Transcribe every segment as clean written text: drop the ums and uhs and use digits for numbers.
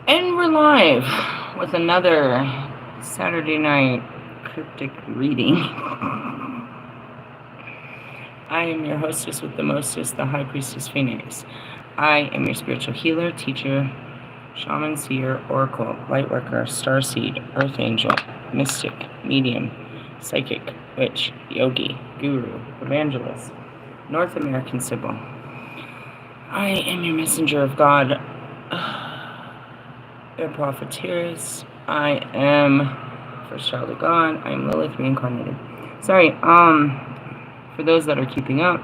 And we're live with another Saturday night cryptic reading. I am your hostess with the mostest, the High Priestess Phoenix. I am your spiritual healer, teacher, shaman, seer, oracle, lightworker, starseed, earth angel, mystic, medium, psychic, witch, yogi, guru, evangelist, North American Sybil. I am your messenger of God. Your prophetess. I am first child of God. I am Lilith reincarnated. Sorry, for those that are keeping up.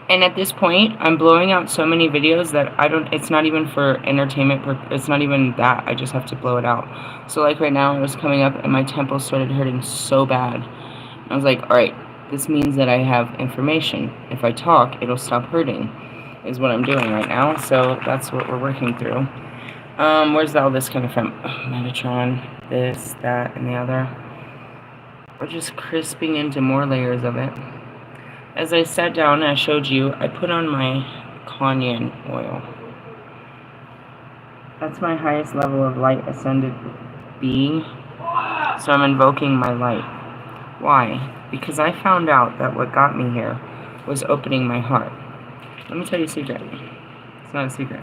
And at this point, I'm blowing out so many videos that it's not even for entertainment, it's not even that, I just have to blow it out. So like right now, I was coming up and my temple started hurting so bad. I was like, alright, this means that I have information. If I talk, it'll stop hurting, is what I'm doing right now. So that's what we're working through. Where's all this coming from? Metatron, this, that, and the other. We're just crisping into more layers of it. As I sat down and I showed you, I put on my cayenne oil. That's my highest level of light ascended being. So I'm invoking my light. Why? Because I found out that what got me here was opening my heart. Let me tell you a secret. It's not a secret.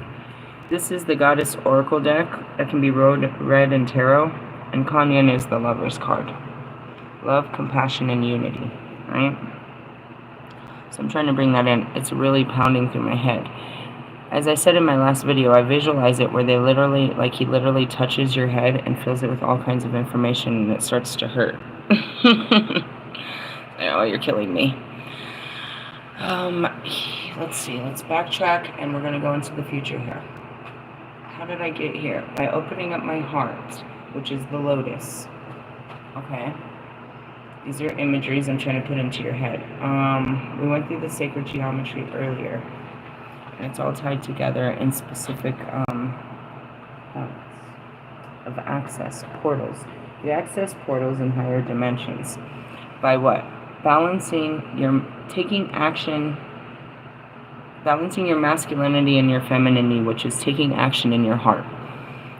This is the Goddess Oracle deck that can be read in tarot, and cayenne is the Lover's card. Love, compassion, and unity, right? So I'm trying to bring that in. It's really pounding through my head. As I said in my last video, I visualize it where he literally touches your head and fills it with all kinds of information, and it starts to hurt. Oh, you're killing me. Let's see. Let's backtrack, and we're going to go into the future here. How did I get here? By opening up my heart, which is the lotus. Okay. These are imageries I'm trying to put into your head. We went through the sacred geometry earlier, and it's all tied together in specific points of access portals. You access portals in higher dimensions by what? Balancing your masculinity and your femininity, which is taking action in your heart.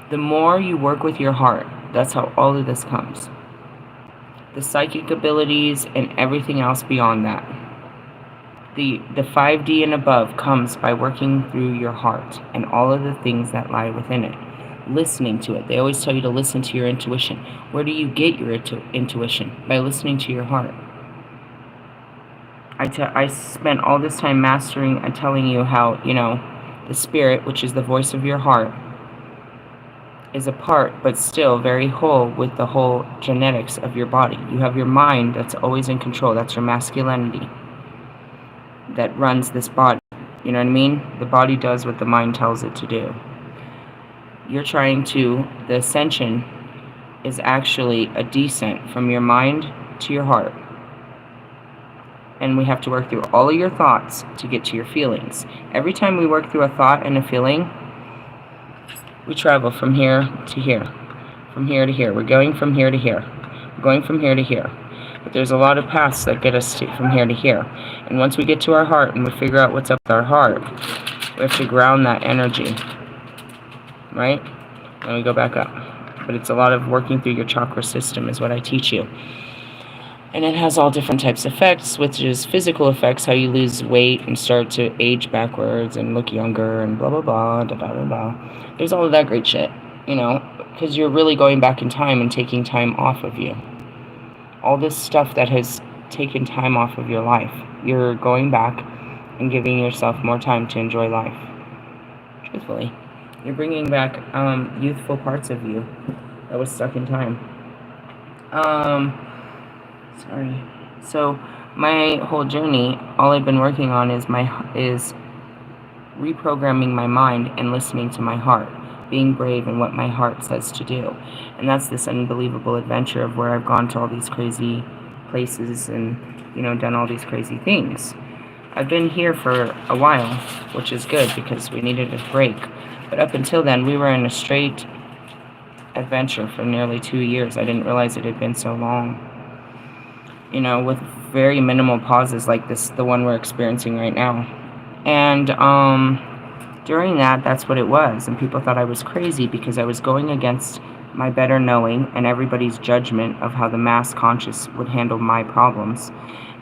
The more you work with your heart, that's how all of this comes. The psychic abilities and everything else beyond that. The 5D and above comes by working through your heart and all of the things that lie within it. Listening to it. They always tell you to listen to your intuition. Where do you get your intuition? By listening to your heart. I spent all this time mastering and telling you how, the spirit, which is the voice of your heart, is a part, but still very whole with the whole genetics of your body. You have your mind that's always in control. That's your masculinity that runs this body. You know what I mean? The body does what the mind tells it to do. The ascension is actually a descent from your mind to your heart. And we have to work through all of your thoughts to get to your feelings. Every time we work through a thought and a feeling, we travel from here to here, from here to here. We're going from here to here. We're going from here to here. But there's a lot of paths that get us from here to here. And once we get to our heart and we figure out what's up with our heart, we have to ground that energy, right? And we go back up. But it's a lot of working through your chakra system is what I teach you. And it has all different types of effects, which is physical effects, how you lose weight and start to age backwards and look younger and blah, blah, blah, da, da, da, da. There's all of that great shit, because you're really going back in time and taking time off of you. All this stuff that has taken time off of your life, you're going back and giving yourself more time to enjoy life. Truthfully. You're bringing back youthful parts of you that was stuck in time. Sorry. So my whole journey, all I've been working on is reprogramming my mind and listening to my heart, being brave in what my heart says to do. And that's this unbelievable adventure of where I've gone to all these crazy places and, done all these crazy things. I've been here for a while, which is good because we needed a break. But up until then, we were in a straight adventure for nearly 2 years. I didn't realize it had been so long. With very minimal pauses like this, the one we're experiencing right now. And During that, that's what it was, and people thought I was crazy because I was going against my better knowing and everybody's judgment of how the mass conscious would handle my problems.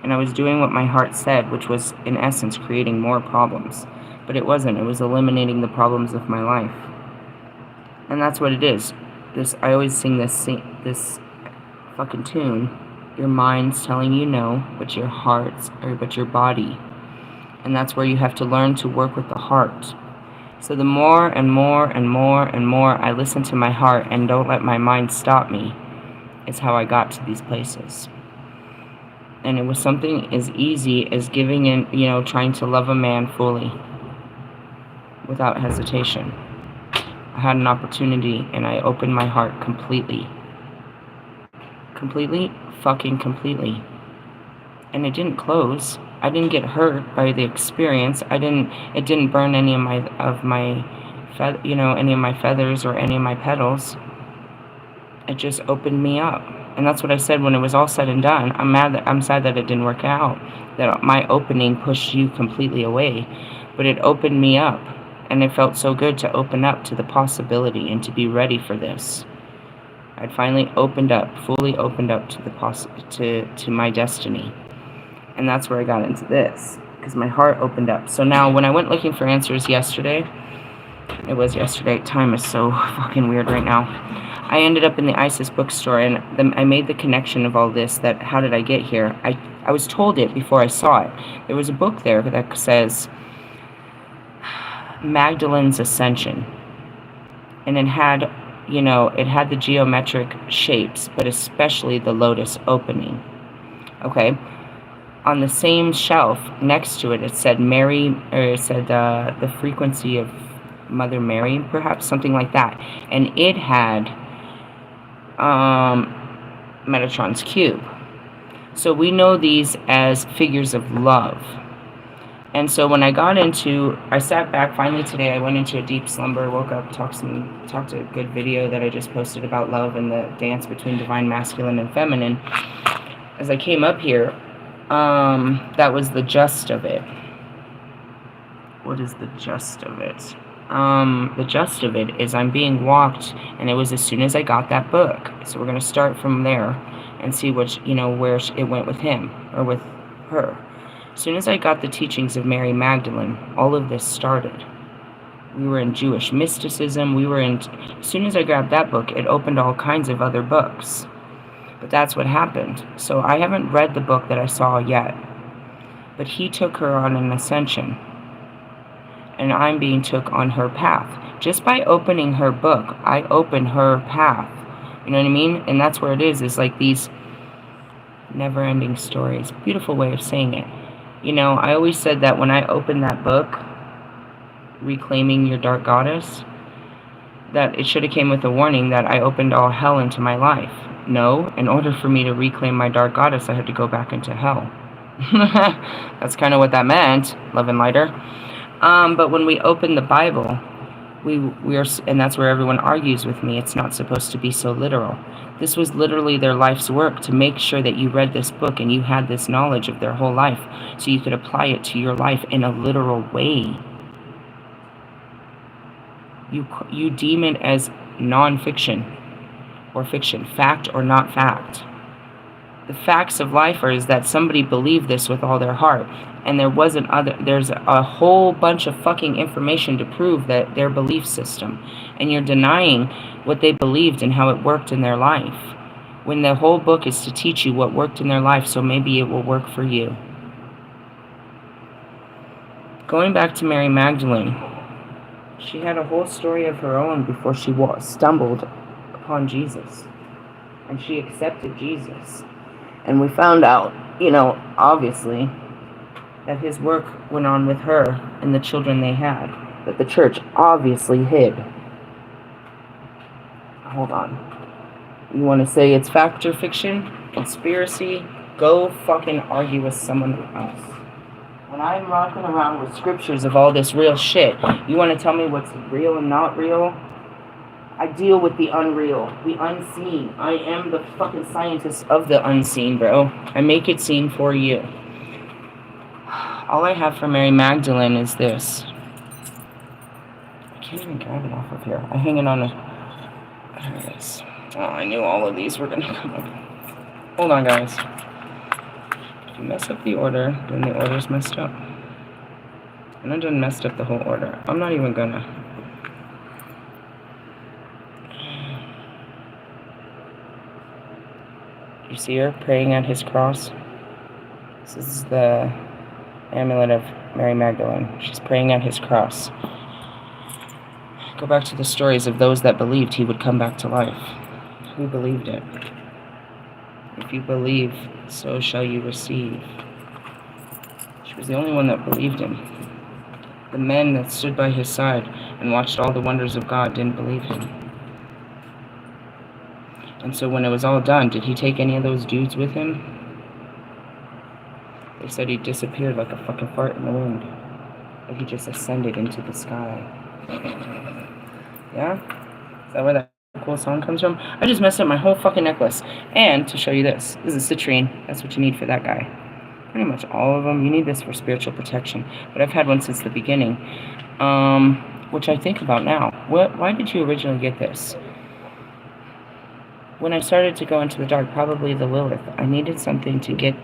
And I was doing what my heart said, which was, in essence, creating more problems. But it wasn't. It was eliminating the problems of my life. And that's what it is. I always sing this fucking tune. Your mind's telling you no, but but your body. And that's where you have to learn to work with the heart. So the more and more and more and more I listen to my heart and don't let my mind stop me, is how I got to these places. And it was something as easy as giving in, trying to love a man fully, without hesitation. I had an opportunity and I opened my heart completely. Completely, fucking completely. And it didn't close. I didn't get hurt by the experience. It didn't burn any of my feathers or any of my petals. It just opened me up. And that's what I said when it was all said and done. I'm sad that it didn't work out, that my opening pushed you completely away, but it opened me up, and it felt so good to open up to the possibility and to be ready for this. I'd finally fully opened up to my destiny. And that's where I got into this, because my heart opened up. So now when I went looking for answers yesterday, it was yesterday, time is so fucking weird right now, I ended up in the ISIS bookstore, and I made the connection of all this, that how did I get here? I was told it before I saw it. There was a book there that says Magdalene's Ascension, and it had the geometric shapes, but especially the lotus opening. Okay, on the same shelf next to it, it said the frequency of Mother Mary, perhaps, something like that, and it had Metatron's cube. So we know these as figures of love. And so when I sat back finally today, I went into a deep slumber, woke up, talked a good video that I just posted about love and the dance between divine masculine and feminine. As I came up here, that was the gist of it. What is the gist of it? The gist of it is I'm being walked, and it was as soon as I got that book. So we're going to start from there and see where it went with him or with her. As soon as I got the teachings of Mary Magdalene, all of this started. We were in Jewish mysticism. As soon as I grabbed that book, it opened all kinds of other books. But that's what happened. So I haven't read the book that I saw yet. But he took her on an ascension. And I'm being took on her path. Just by opening her book, I open her path. You know what I mean? And that's where it is like these never-ending stories. Beautiful way of saying it. I always said that when I opened that book, Reclaiming Your Dark Goddess, that it should have came with a warning that I opened all hell into my life. No, in order for me to reclaim my dark goddess, I had to go back into hell. That's kind of what that meant, love and lighter. But when we open the Bible, we are, and that's where everyone argues with me. It's not supposed to be so literal. This was literally their life's work, to make sure that you read this book and you had this knowledge of their whole life, so you could apply it to your life in a literal way. You deem it as non-fiction or fiction, fact or not fact. The facts of life is that somebody believed this with all their heart, and there's a whole bunch of fucking information to prove that their belief system, and you're denying what they believed and how it worked in their life, when the whole book is to teach you what worked in their life, so maybe it will work for you. Going back to Mary Magdalene, she had a whole story of her own before she stumbled upon Jesus, and she accepted Jesus. And we found out, obviously, that his work went on with her and the children they had, that the church obviously hid. Hold on. You want to say it's fact or fiction? Conspiracy? Go fucking argue with someone else. When I'm rocking around with scriptures of all this real shit, you want to tell me what's real and not real? I deal with the unreal, the unseen. I am the fucking scientist of the unseen, bro. I make it seen for you. All I have for Mary Magdalene is this. can't even grab it off of here. I hang it on a... There it is. Oh, I knew all of these were going to come up. Hold on, guys. If you mess up the order, then the order's messed up. And I done messed up the whole order. I'm not even gonna. You see her praying at his cross? This is the amulet of Mary Magdalene. She's praying at his cross. Go back to the stories of those that believed he would come back to life. Who believed it? If you believe, so shall you receive. She was the only one that believed him. The men that stood by his side and watched all the wonders of God didn't believe him. And so when it was all done, did he take any of those dudes with him? They said he disappeared like a fucking fart in the wind. Like he just ascended into the sky. Yeah? Is that where that cool song comes from? I just messed up my whole fucking necklace. And to show you this is citrine. That's what you need for that guy. Pretty much all of them. You need this for spiritual protection. But I've had one since the beginning. Which I think about now. Why did you originally get this? When I started to go into the dark, probably the Lilith, I needed something to get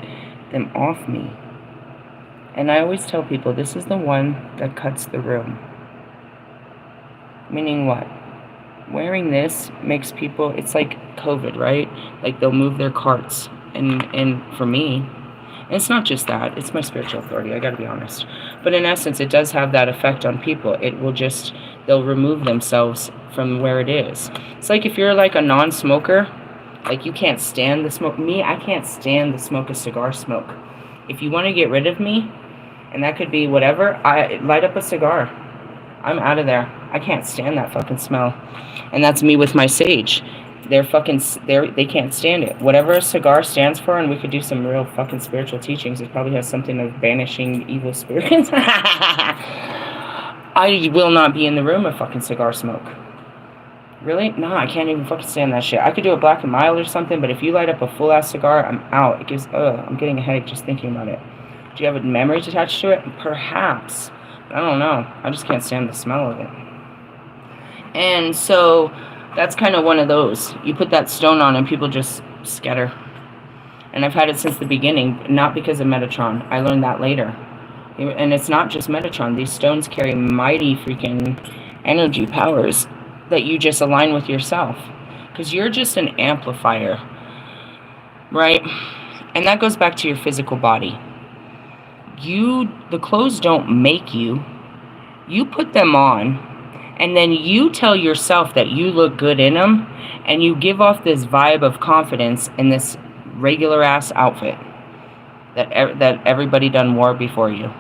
them off me. And I always tell people, this is the one that cuts the room. Meaning what? Wearing this makes people, it's like COVID, right? Like they'll move their carts. And for me, and it's not just that, it's my spiritual authority, I gotta be honest. But in essence, it does have that effect on people. It will just, they'll remove themselves from where it is. It's like if you're like a non-smoker, like you can't stand the smoke. Me, I can't stand the smoke of cigar smoke. If you want to get rid of me, and that could be whatever, I light up a cigar. I'm out of there. I can't stand that fucking smell. And that's me with my sage. They can't stand it. Whatever a cigar stands for, and we could do some real fucking spiritual teachings, it probably has something of banishing evil spirits. I will not be in the room of fucking cigar smoke. Really? No, I can't even fucking stand that shit. I could do a black and mild or something, but if you light up a full-ass cigar, I'm out. It gives, I'm getting a headache just thinking about it. Do you have memories attached to it? Perhaps. I don't know. I just can't stand the smell of it. And so that's kind of one of those. You put that stone on and people just scatter. And I've had it since the beginning, not because of Metatron. I learned that later. And it's not just Metatron. These stones carry mighty freaking energy powers that you just align with yourself. Because you're just an amplifier. Right? And that goes back to your physical body. The clothes don't make you. You put them on. And then you tell yourself that you look good in them, and you give off this vibe of confidence in this regular ass outfit that everybody done wore before you.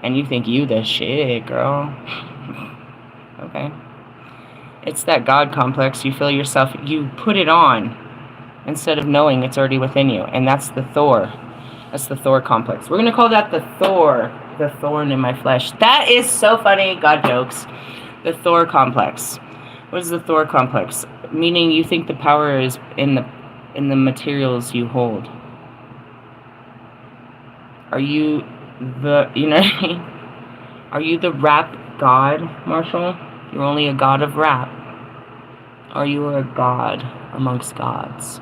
And you think you the shit, girl. Okay. It's that God complex. You feel yourself, you put it on instead of knowing it's already within you. And that's the Thor. That's the Thor complex. We're going to call that the Thor, the thorn in my flesh. That is so funny. God jokes. The Thor complex. What is the Thor complex? Meaning you think the power is in the materials you hold. Are you the, you know what I mean? Are you the rap god, Marshall? You're only a god of rap. Are you a god amongst gods?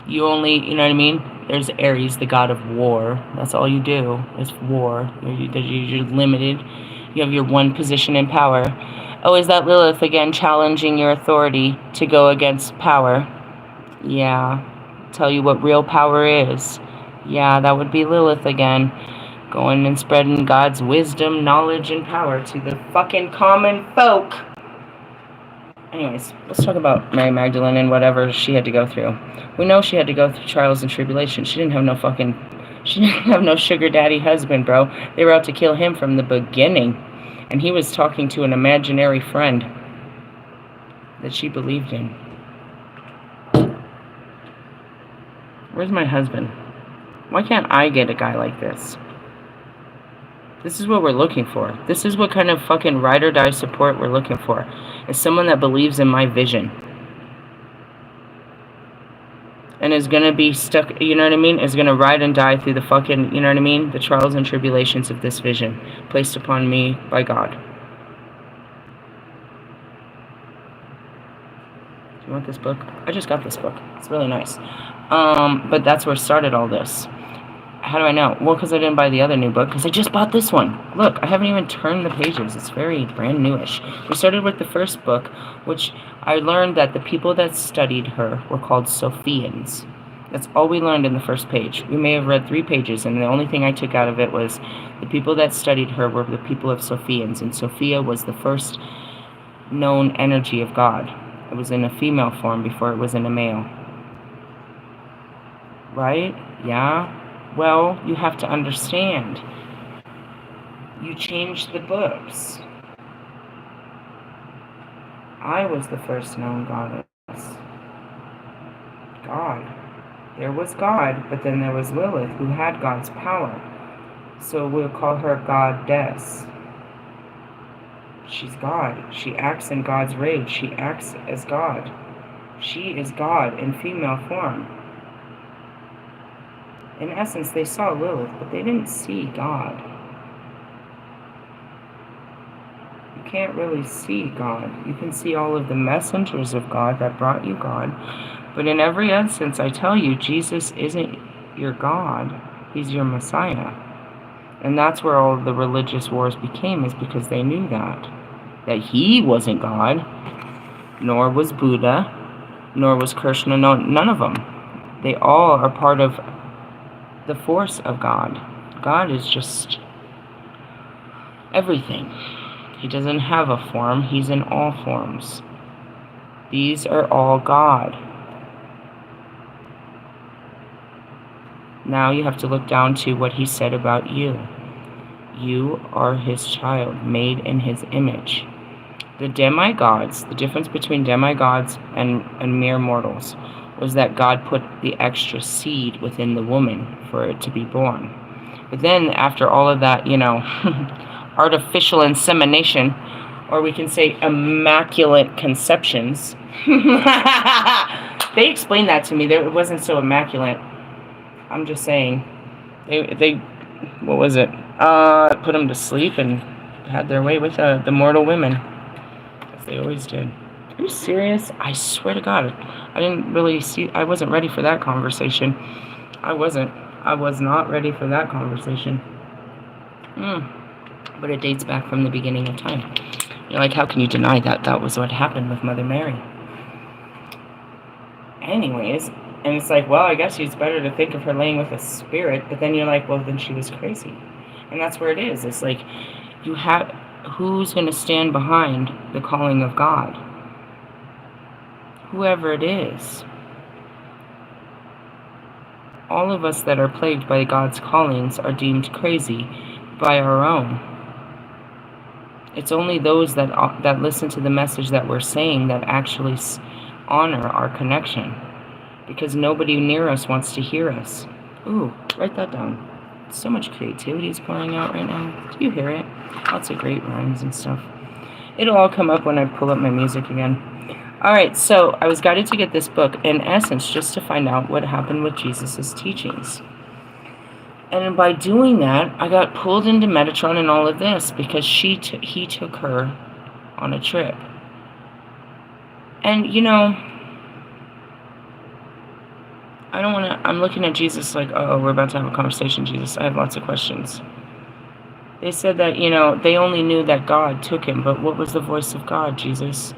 You only, you know what I mean? There's Ares, the god of war. That's all you do is war. You're limited. You have your one position in power. Oh, is that Lilith again challenging your authority to go against power? Yeah. Tell you what real power is. Yeah, that would be Lilith again. Going and spreading God's wisdom, knowledge, and power to the fucking common folk. Anyways, let's talk about Mary Magdalene and whatever she had to go through. We know she had to go through trials and tribulations. She didn't have no sugar daddy husband, bro. They were out to kill him from the beginning. And he was talking to an imaginary friend that she believed in. Where's my husband? Why can't I get a guy like this? This is what we're looking for. This is what kind of fucking ride or die support we're looking for. Is someone that believes in my vision. And is going to be stuck, you know what I mean? Is going to ride and die through the fucking, you know what I mean? The trials and tribulations of this vision placed upon me by God. Do you want this book? I just got this book. It's really nice. But that's where started all this. How do I know? Well, because I didn't buy the other new book, because I just bought this one. Look, I haven't even turned the pages. It's very brand newish. We started with the first book, which I learned that the people that studied her were called Sophians. That's all we learned in the first page. We may have read 3 pages, and the only thing I took out of it was the people that studied her were the people of Sophians, and Sophia was the first known energy of God. It was in a female form before it was in a male. Right? Yeah? Well, you have to understand. You changed the books. I was the first known goddess. God. There was God, but then there was Lilith, who had God's power. So we'll call her Goddess. She's God. She acts in God's rage. She acts as God. She is God in female form. In essence, they saw Lilith, but they didn't see God. You can't really see God. You can see all of the messengers of God that brought you God. But in every instance, I tell you, Jesus isn't your God. He's your Messiah. And that's where all of the religious wars became, is because they knew that he wasn't God, nor was Buddha, nor was Krishna, no, none of them. They all are part of the force of God. God is just everything. He doesn't have a form. He's in all forms. These are all God. Now you have to look down to what he said about you. You are his child, made in his image. The demigods, the difference between demigods and mere mortals, was that God put the extra seed within the woman for it to be born. But then after all of that, artificial insemination, or we can say immaculate conceptions, they explained that to me. It wasn't so immaculate. I'm just saying, they what was it? Put them to sleep and had their way with the mortal women, as they always did. Are you serious? I swear to God, I wasn't ready for that conversation. I was not ready for that conversation. But it dates back from the beginning of time. You're like, how can you deny that? That was what happened with Mother Mary. Anyways, and it's like, well, I guess it's better to think of her laying with a spirit, but then you're like, well, then she was crazy. And that's where it is. It's like, who's going to stand behind the calling of God? Whoever it is. All of us that are plagued by God's callings are deemed crazy by our own. It's only those that listen to the message that we're saying that actually honor our connection. Because nobody near us wants to hear us. Ooh, write that down. So much creativity is pouring out right now. Do you hear it? Lots of great rhymes and stuff. It'll all come up when I pull up my music again. Alright, so I was guided to get this book, in essence, just to find out what happened with Jesus' teachings. And by doing that, I got pulled into Metatron and all of this, because he took her on a trip. And, I'm looking at Jesus like, oh, we're about to have a conversation, Jesus. I have lots of questions. They said that, they only knew that God took him, but what was the voice of God, Jesus?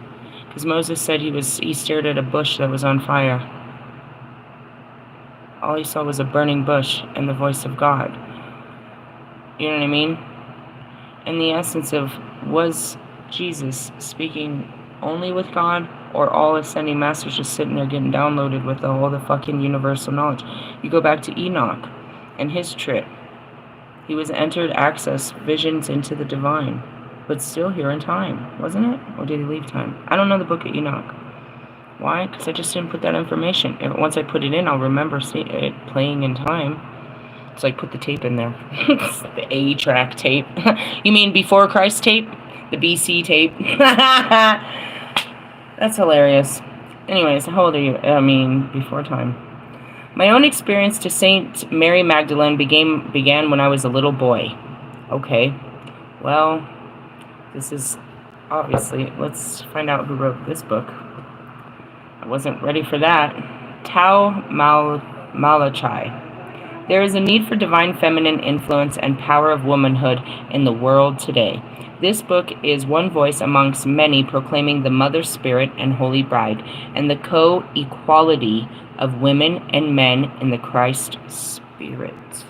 Because Moses said he stared at a bush that was on fire. All he saw was a burning bush and the voice of God. You know what I mean? And the essence of, was Jesus speaking only with God, or all ascending masters just sitting there getting downloaded with all the fucking universal knowledge? You go back to Enoch and his trip. He was entered access visions into the divine, but still here in time, wasn't it? Or did he leave time? I don't know the book of Enoch. Why? Because I just didn't put that information. Once I put it in, I'll remember it playing in time. So I put the tape in there. The A-track tape. You mean before Christ tape? The BC tape? That's hilarious. Anyways, how old are you? Before time. My own experience to Saint Mary Magdalene began when I was a little boy. Okay. Well, this is obviously, let's find out who wrote this book. I wasn't ready for that. Malachai. There is a need for divine feminine influence and power of womanhood in the world today. This book is one voice amongst many proclaiming the Mother Spirit and Holy Bride and the co-equality of women and men in the Christ Spirit.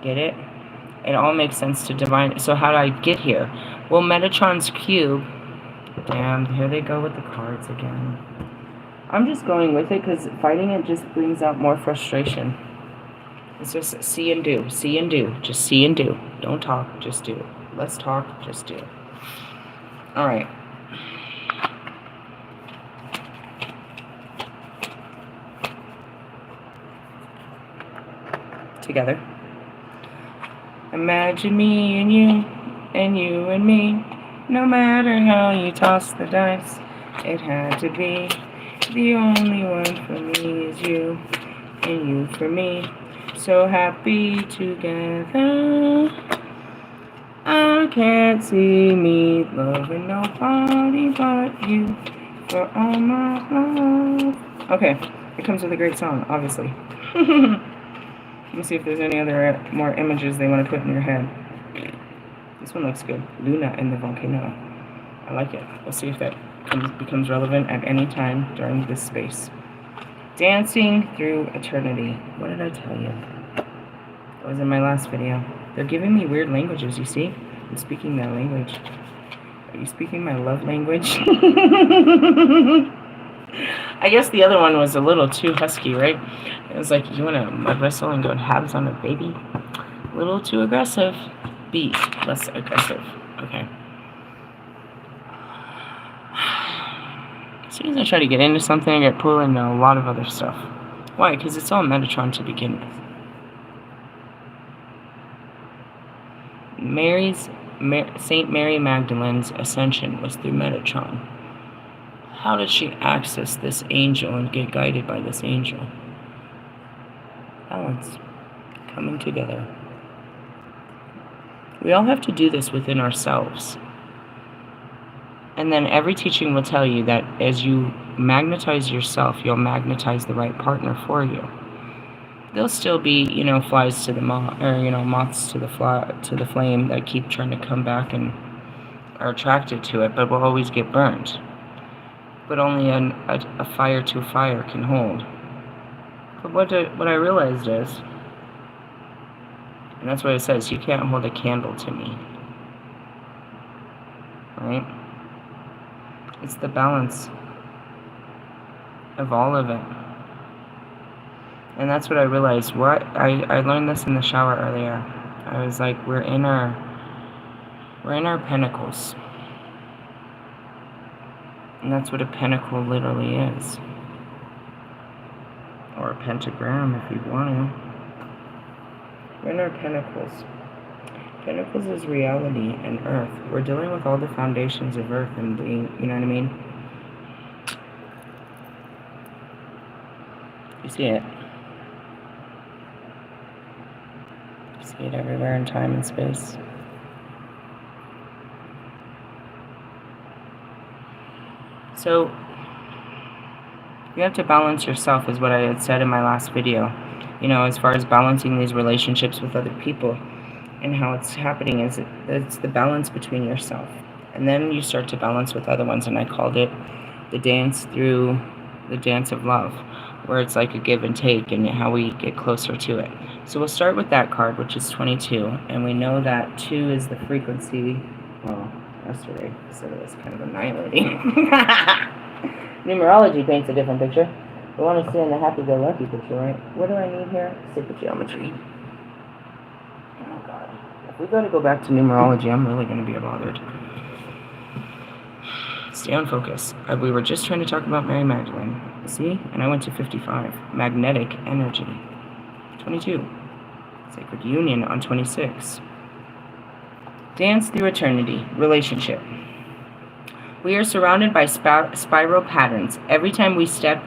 Get it? It all makes sense to divine. So how do I get here? Well, Metatron's cube. Damn, here they go with the cards again. I'm just going with it because fighting it just brings out more frustration. It's just see and do, see and do. Just see and do. Don't talk, just do. Let's talk, just do. All right. Together. Imagine me and you and me. No matter how you toss the dice, it had to be. The only one for me is you, and you for me. So happy together. I can't see me loving nobody but you for all my love. Okay, it comes with a great song, obviously. Let me see if there's any other more images they want to put in your head. This one looks good. Luna and the volcano. I like it. We'll see if that becomes relevant at any time during this space. Dancing through eternity. What did I tell you? That was in my last video. They're giving me weird languages, you see? I'm speaking their language. Are you speaking my love language? I guess the other one was a little too husky, right? It was like, you want to mud wrestle and go halves on a baby? A little too aggressive. Be less aggressive. Okay. As soon as I try to get into something, I get pulled into a lot of other stuff. Why? Because it's all Metatron to begin with. Saint Mary Magdalene's ascension was through Metatron. How did she access this angel and get guided by this angel? Balance. Coming together. We all have to do this within ourselves. And then every teaching will tell you that as you magnetize yourself, you'll magnetize the right partner for you. There'll still be, flies to the moth, or moths to the flame that keep trying to come back and are attracted to it, but will always get burned. But only a fire to a fire can hold. But what I realized is, and that's what it says, you can't hold a candle to me. Right? It's the balance of all of it. And that's what I realized. I learned this in the shower earlier. I was like, we're in our pentacles. And that's what a pentacle literally is. Or a pentagram if you want to. We're in our pentacles. Pentacles is reality and earth. We're dealing with all the foundations of earth and being, you know what I mean? You see it. You see it everywhere in time and space. So, you have to balance yourself, is what I had said in my last video. As far as balancing these relationships with other people. And how it's happening is it's the balance between yourself. And then you start to balance with other ones. And I called it the dance of love. Where it's like a give and take and how we get closer to it. So we'll start with that card, which is 22. And we know that 2 is the frequency. Well, yesterday I said it was kind of annihilating. Numerology paints a different picture. We want to stay in the happy-go-lucky picture, right? What do I need here? Sacred geometry. Oh, God. If we got to go back to numerology, I'm really going to be bothered. Stay on focus. We were just trying to talk about Mary Magdalene. See? And I went to 55. Magnetic energy. 22. Sacred union on 26. Dance through eternity. Relationship. We are surrounded by spiral patterns. Every time we step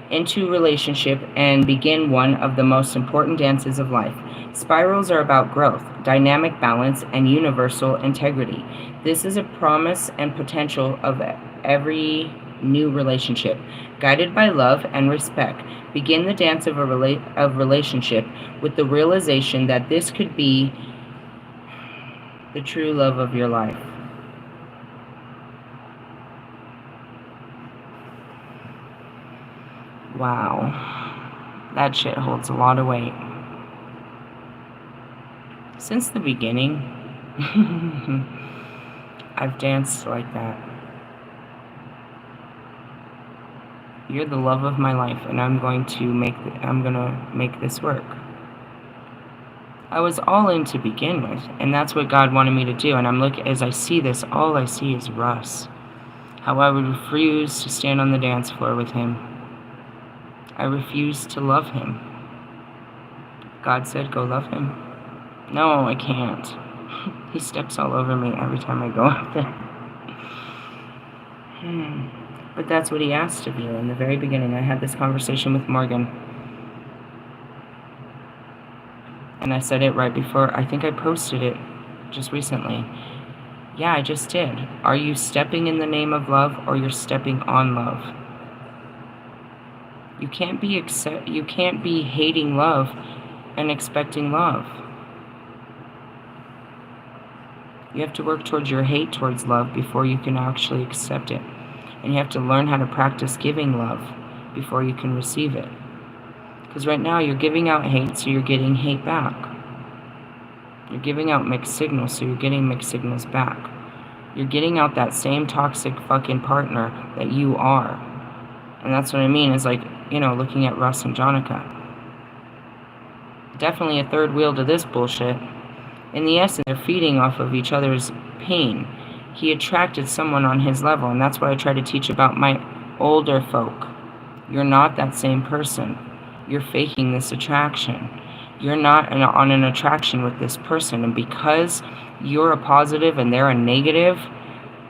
into relationship and begin one of the most important dances of life. Spirals are about growth, dynamic balance, and universal integrity. This is a promise and potential of every new relationship. Guided by love and respect, begin the dance of relationship with the realization that this could be the true love of your life. Wow. That shit holds a lot of weight. Since the beginning, I've danced like that. You're the love of my life, and I'm gonna make this work. I was all in to begin with, and that's what God wanted me to do. And as I see this, all I see is Russ. How I would refuse to stand on the dance floor with him. I refuse to love him. God said, go love him. No, I can't. He steps all over me every time I go out there. But that's what he asked of you in the very beginning. I had this conversation with Morgan. And I said it right before, I think I posted it just recently. Yeah, I just did. Are you stepping in the name of love, or you're stepping on love? You can't be hating love and expecting love. You have to work towards your hate towards love before you can actually accept it. And you have to learn how to practice giving love before you can receive it. Because right now you're giving out hate, so you're getting hate back. You're giving out mixed signals, so you're getting mixed signals back. You're getting out that same toxic fucking partner that you are. And that's what I mean, is like, looking at Russ and Jonica. Definitely a third wheel to this bullshit. In the essence, they're feeding off of each other's pain. He attracted someone on his level, and that's what I try to teach about my older folk. You're not that same person. You're faking this attraction. You're not on an attraction with this person, and because you're a positive and they're a negative,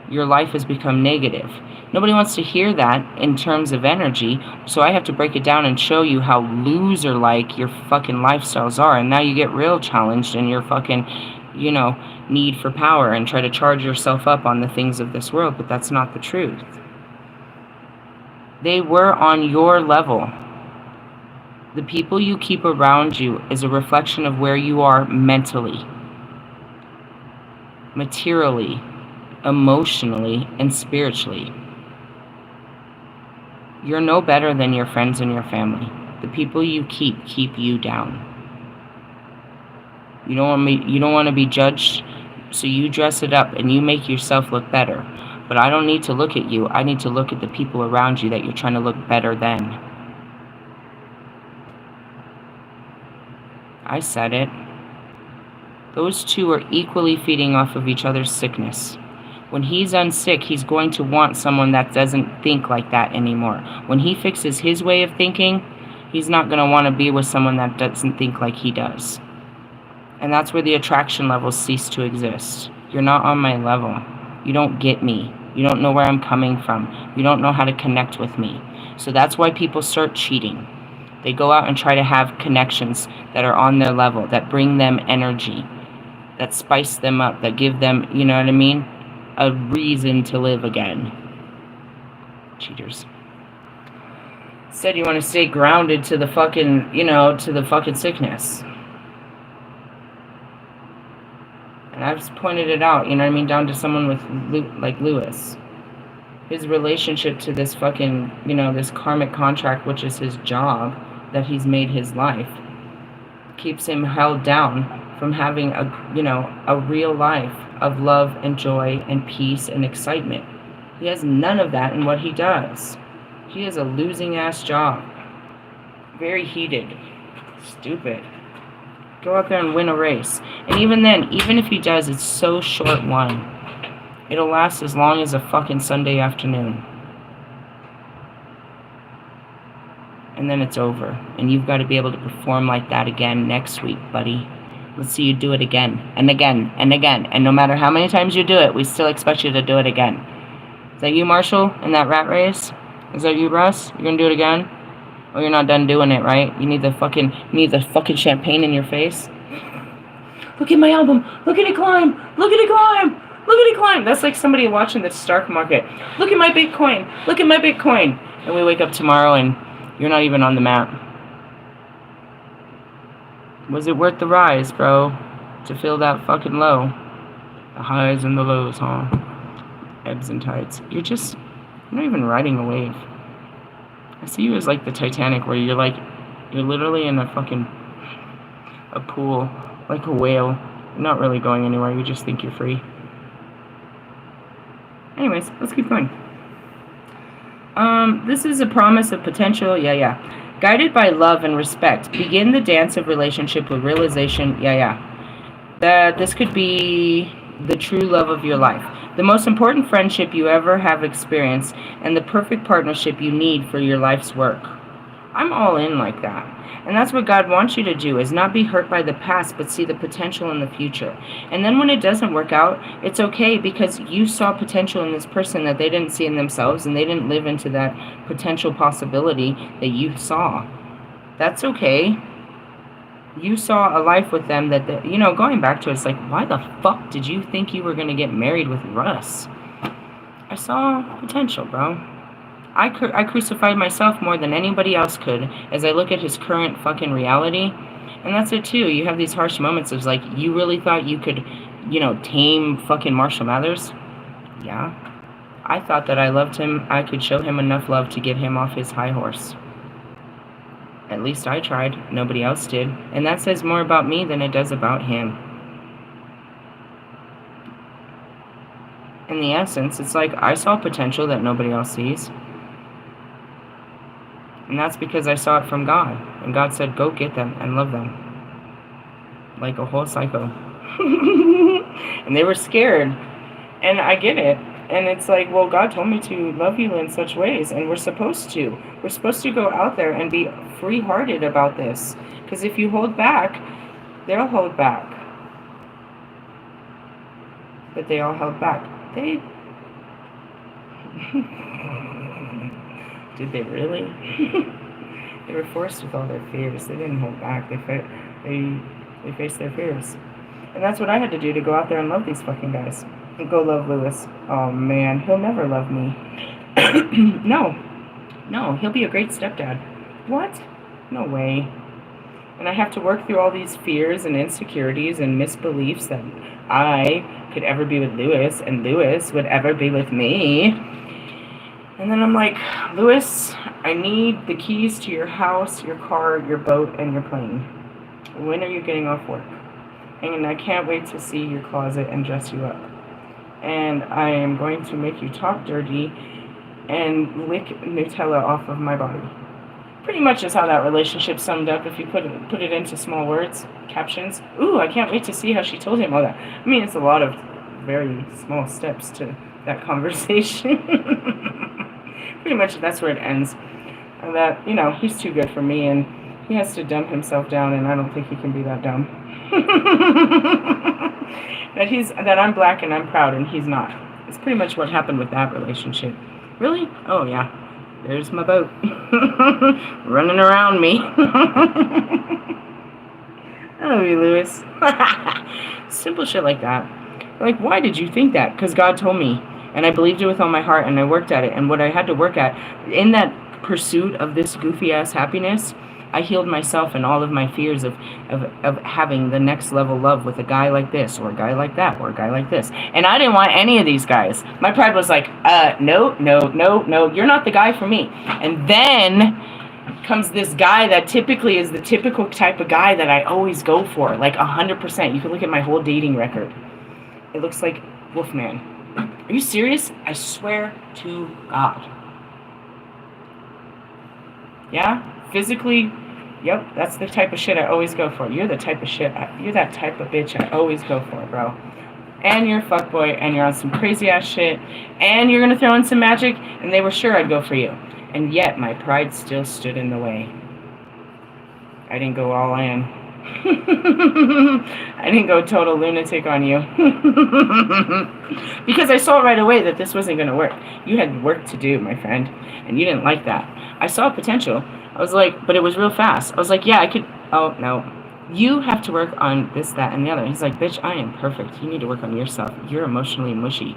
your life has become negative. Nobody wants to hear that in terms of energy, so I have to break it down and show you how loser-like your fucking lifestyles are, and now you get real challenged in your fucking, need for power and try to charge yourself up on the things of this world, but that's not the truth. They were on your level. The people you keep around you is a reflection of where you are mentally, materially, emotionally, and spiritually. You're no better than your friends and your family. The people you keep you down. You don't want to be judged, so you dress it up and you make yourself look better. But I don't need to look at you. I need to look at the people around you that you're trying to look better than. I said it. Those two are equally feeding off of each other's sickness. When he's unsick, he's going to want someone that doesn't think like that anymore. When he fixes his way of thinking, he's not going to want to be with someone that doesn't think like he does. And that's where the attraction levels cease to exist. You're not on my level. You don't get me. You don't know where I'm coming from. You don't know how to connect with me. So that's why people start cheating. They go out and try to have connections that are on their level, that bring them energy, that spice them up, that give them, you know what I mean? A reason to live again. Cheaters. Said you want to stay grounded to the fucking, to the fucking sickness. And I've just pointed it out, down to someone with, like Lewis. His relationship to this fucking, this karmic contract, which is his job, that he's made his life, keeps him held down from having a real life of love and joy and peace and excitement. He has none of that in what he does. He has a losing ass job. Very heated. Stupid. Go out there and win a race. And even then, even if he does, it's so short one. It'll last as long as a fucking Sunday afternoon. And then it's over. And you've got to be able to perform like that again next week, buddy. Let's see you do it again, and again, and again. And no matter how many times you do it, we still expect you to do it again. Is that you, Marshall, in that rat race? Is that you, Russ? You're gonna do it again? Oh, you're not done doing it, right? You need the fucking champagne in your face? look at my album, look at it climb, look at it climb, look at it climb. That's like somebody watching the stock market. Look at my Bitcoin, look at my Bitcoin. And we wake up tomorrow and you're not even on the map. Was it worth the rise, bro? To feel that fucking low? The highs and the lows, huh? Ebbs and tides. You're not even riding a wave. I see you as like the Titanic, where you're literally in a pool, like a whale. You're not really going anywhere, you just think you're free. Anyways, let's keep going. This is a promise of potential, yeah. Guided by love and respect, begin the dance of relationship with realization, that this could be the true love of your life, the most important friendship you ever have experienced, and the perfect partnership you need for your life's work. I'm all in like that. And that's what God wants you to do, is not be hurt by the past, but see the potential in the future. And then when it doesn't work out, it's okay, because you saw potential in this person that they didn't see in themselves, and they didn't live into that potential possibility that you saw. That's okay. You saw a life with them that, going back to it, it's like, why the fuck did you think you were going to get married with Russ? I saw potential, bro. I crucified myself more than anybody else could as I look at his current fucking reality. And that's it too. You have these harsh moments of like, you really thought you could, tame fucking Marshall Mathers? Yeah. I thought that I loved him. I could show him enough love to get him off his high horse. At least I tried. Nobody else did. And that says more about me than it does about him. In the essence, it's like I saw potential that nobody else sees. And that's because I saw it from God. And God said, go get them and love them. Like a whole psycho. And they were scared. And I get it. And it's like, well, God told me to love you in such ways. And we're supposed to. We're supposed to go out there and be free-hearted about this. Because if you hold back, they'll hold back. But they all held back. Did they really? They were forced with all their fears. They didn't hold back. They faced their fears. And that's what I had to do, to go out there and love these fucking guys. And go love Lewis. Oh man, he'll never love me. No, he'll be a great stepdad. What? No way. And I have to work through all these fears and insecurities and misbeliefs that I could ever be with Lewis and Lewis would ever be with me. And then I'm like, Lewis, I need the keys to your house, your car, your boat, and your plane. When are you getting off work? And I can't wait to see your closet and dress you up. And I am going to make you talk dirty and lick Nutella off of my body. Pretty much is how that relationship summed up if you put it into small words, captions. Ooh, I can't wait to see how she told him all that. I mean, it's a lot of very small steps to that conversation. Pretty much that's where it ends. And that, he's too good for me, and he has to dumb himself down, and I don't think he can be that dumb. that I'm black and I'm proud and he's not. It's pretty much what happened with that relationship. Really? Oh yeah. There's my boat. Running around me. I love you, Lewis. Simple shit like that. Like, why did you think that? Because God told me. And I believed it with all my heart, and I worked at it. And what I had to work at, in that pursuit of this goofy-ass happiness, I healed myself and all of my fears of having the next level love with a guy like this, or a guy like that, or a guy like this. And I didn't want any of these guys. My pride was like, no, you're not the guy for me. And then comes this guy that typically is the typical type of guy that I always go for, like 100%. You can look at my whole dating record. It looks like Wolfman. Are you serious? I swear to God. Yeah? Physically, yep, that's the type of shit I always go for. You're the type of shit, you're that type of bitch I always go for, bro. And you're a fuckboy, and you're on some crazy ass shit, and you're gonna throw in some magic, and they were sure I'd go for you. And yet, my pride still stood in the way. I didn't go all in. I didn't go total lunatic on you. Because I saw right away that this wasn't gonna work. You had work to do, my friend, and you didn't like that. I saw potential. I was like, but it was real fast. I was like, yeah, I could. Oh, no. You have to work on this, that, and the other. He's like, bitch, I am perfect. You need to work on yourself. You're emotionally mushy.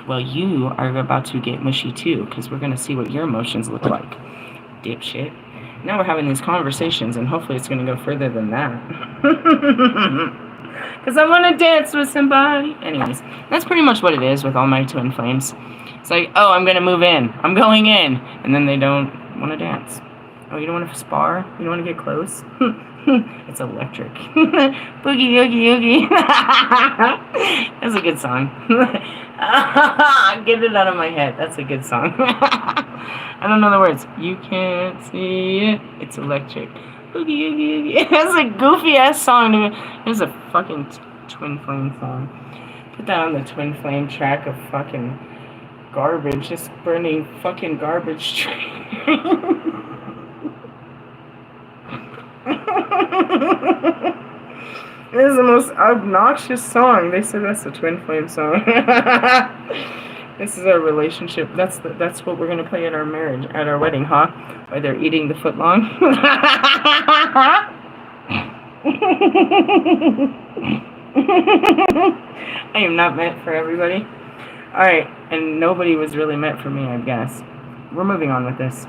Well, you are about to get mushy too, because we're going to see what your emotions look like. Dipshit. Now we're having these conversations, and hopefully it's going to go further than that. Because I want to dance with somebody. Anyways, that's pretty much what it is with all my twin flames. It's like, oh, I'm going to move in. I'm going in. And then they don't want to dance. Oh, you don't want to spar? You don't want to get close? It's electric. Boogie, oogie, oogie. That's a good song. Get it out of my head. That's a good song. I don't know the words. You can't see it. It's electric. Boogie, oogie, oogie. That's a goofy ass song. It's a fucking twin flame song. Put that on the twin flame track of fucking garbage. Just burning fucking garbage train. This is the most obnoxious song. They said that's the twin flame song. This is our relationship. That's what we're gonna play at our marriage, at our wedding, huh? While they're eating the footlong. I am not meant for everybody. Alright, and nobody was really meant for me, I guess. We're moving on with this.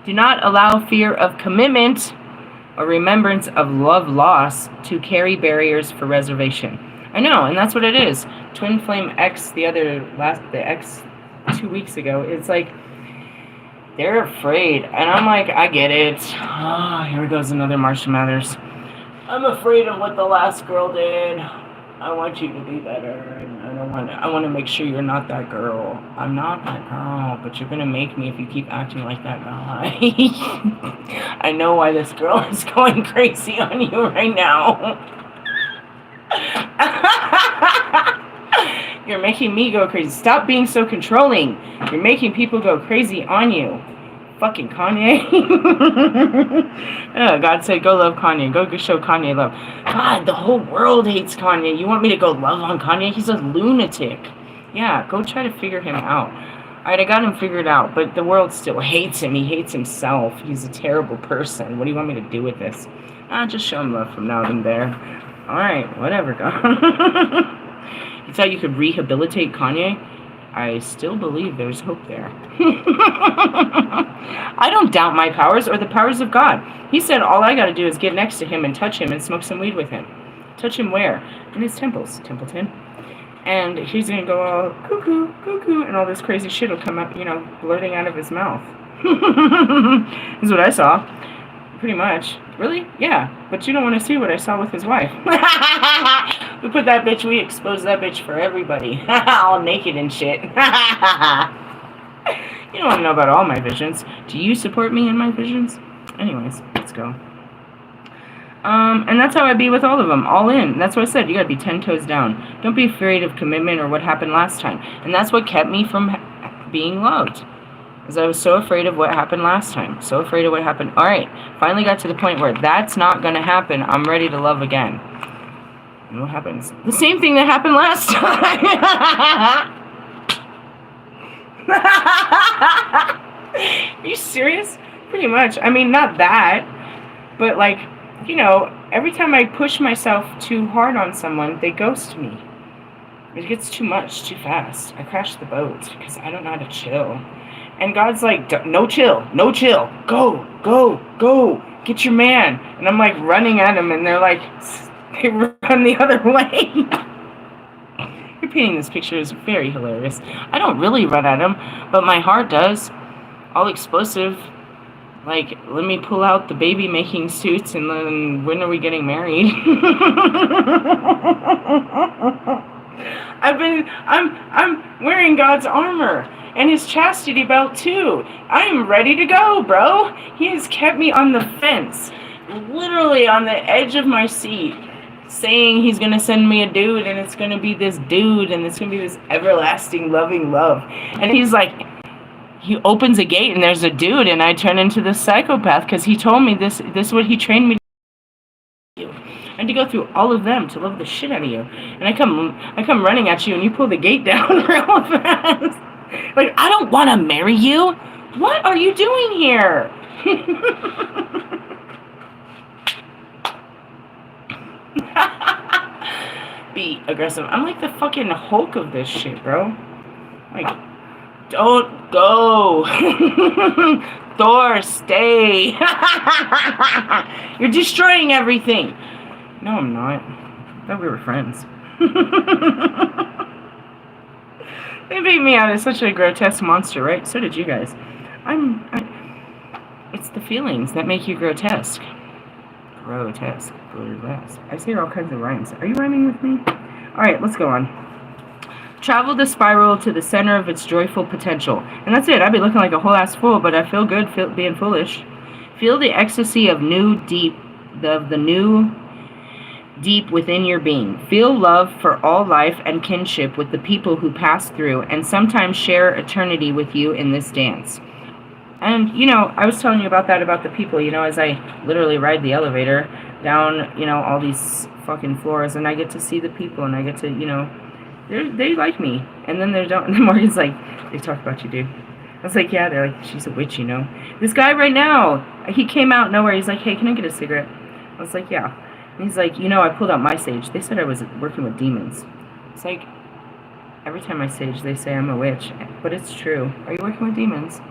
Do not allow fear of commitment or remembrance of love loss to carry barriers for reservation. I know, and that's what it is. Twin Flame X, the X 2 weeks ago, it's like, they're afraid. And I'm like, I get it. Oh, here goes another Marshall Mathers. I'm afraid of what the last girl did. I want you to be better. And I want to make sure you're not that girl. I'm not that girl, but you're going to make me if you keep acting like that guy. I know why this girl is going crazy on you right now. You're making me go crazy. Stop being so controlling. You're making people go crazy on you. Fucking Kanye. Oh, God said, go love Kanye. Go show Kanye love. God, the whole world hates Kanye. You want me to go love on Kanye? He's a lunatic. Yeah, go try to figure him out. Alright, I got him figured out, but the world still hates him. He hates himself. He's a terrible person. What do you want me to do with this? Just show him love from now and there. Alright, whatever, God. You thought you could rehabilitate Kanye? I still believe there's hope there. I don't doubt my powers or the powers of God. He said all I gotta do is get next to him and touch him and smoke some weed with him. Touch him where? In his temples, Templeton. And he's gonna go all cuckoo, cuckoo, and all this crazy shit will come up, blurting out of his mouth. This is what I saw. Pretty much. Really? Yeah. But you don't want to see what I saw with his wife. We exposed that bitch for everybody. All naked and shit. You don't want to know about all my visions. Do you support me in my visions? Anyways, let's go. And that's how I be with all of them. All in. That's what I said. You gotta be 10 toes down. Don't be afraid of commitment or what happened last time. And that's what kept me from being loved. Because I was so afraid of what happened last time. So afraid of what happened. Alright, finally got to the point where that's not going to happen. I'm ready to love again. And what happens? The same thing that happened last time. Are you serious? Pretty much. I mean, not that. But like, every time I push myself too hard on someone, they ghost me. It gets too much, too fast. I crash the boat because I don't know how to chill. And God's like, no chill, go, get your man. And I'm like running at him, and they're like, they run the other way. You're painting this picture is very hilarious. I don't really run at him, but my heart does. All explosive. Like, let me pull out the baby making suits, and then when are we getting married? I'm wearing God's armor. And his chastity belt, too. I am ready to go, bro. He has kept me on the fence. Literally on the edge of my seat. Saying he's going to send me a dude. And it's going to be this dude. And it's going to be this everlasting, loving love. And he's like, he opens a gate and there's a dude. And I turn into this psychopath. Because he told me this is what he trained me to do. I had to go through all of them to love the shit out of you. And I come running at you. And you pull the gate down real fast. Like, I don't want to marry you. What are you doing here? Be aggressive. I'm like the fucking Hulk of this shit, bro. Like, don't go. Thor, stay. You're destroying everything. No, I'm not. I thought we were friends. They made me out as such a grotesque monster, right? So did you guys. It's the feelings that make you grotesque. Grotesque. Burlesque. I say all kinds of rhymes. Are you rhyming with me? Alright, let's go on. Travel the spiral to the center of its joyful potential. And that's it. I'd be looking like a whole ass fool, but I feel good being foolish. Feel the ecstasy of the new deep within your being. Feel love for all life and kinship with the people who pass through and sometimes share eternity with you in this dance. And, you know, I was telling you about that, about the people, you know, as I literally ride the elevator down, you know, all these fucking floors, and I get to see the people, and I get to, you know, they like me. And then and then Morgan's like, they talk about you, dude. I was like, yeah, they're like, she's a witch, you know. This guy right now, he came out nowhere. He's like, hey, can I get a cigarette? I was like, yeah. And he's like, you know, I pulled out my sage. They said I was working with demons. It's like, every time I sage, they say I'm a witch. But it's true. Are you working with demons?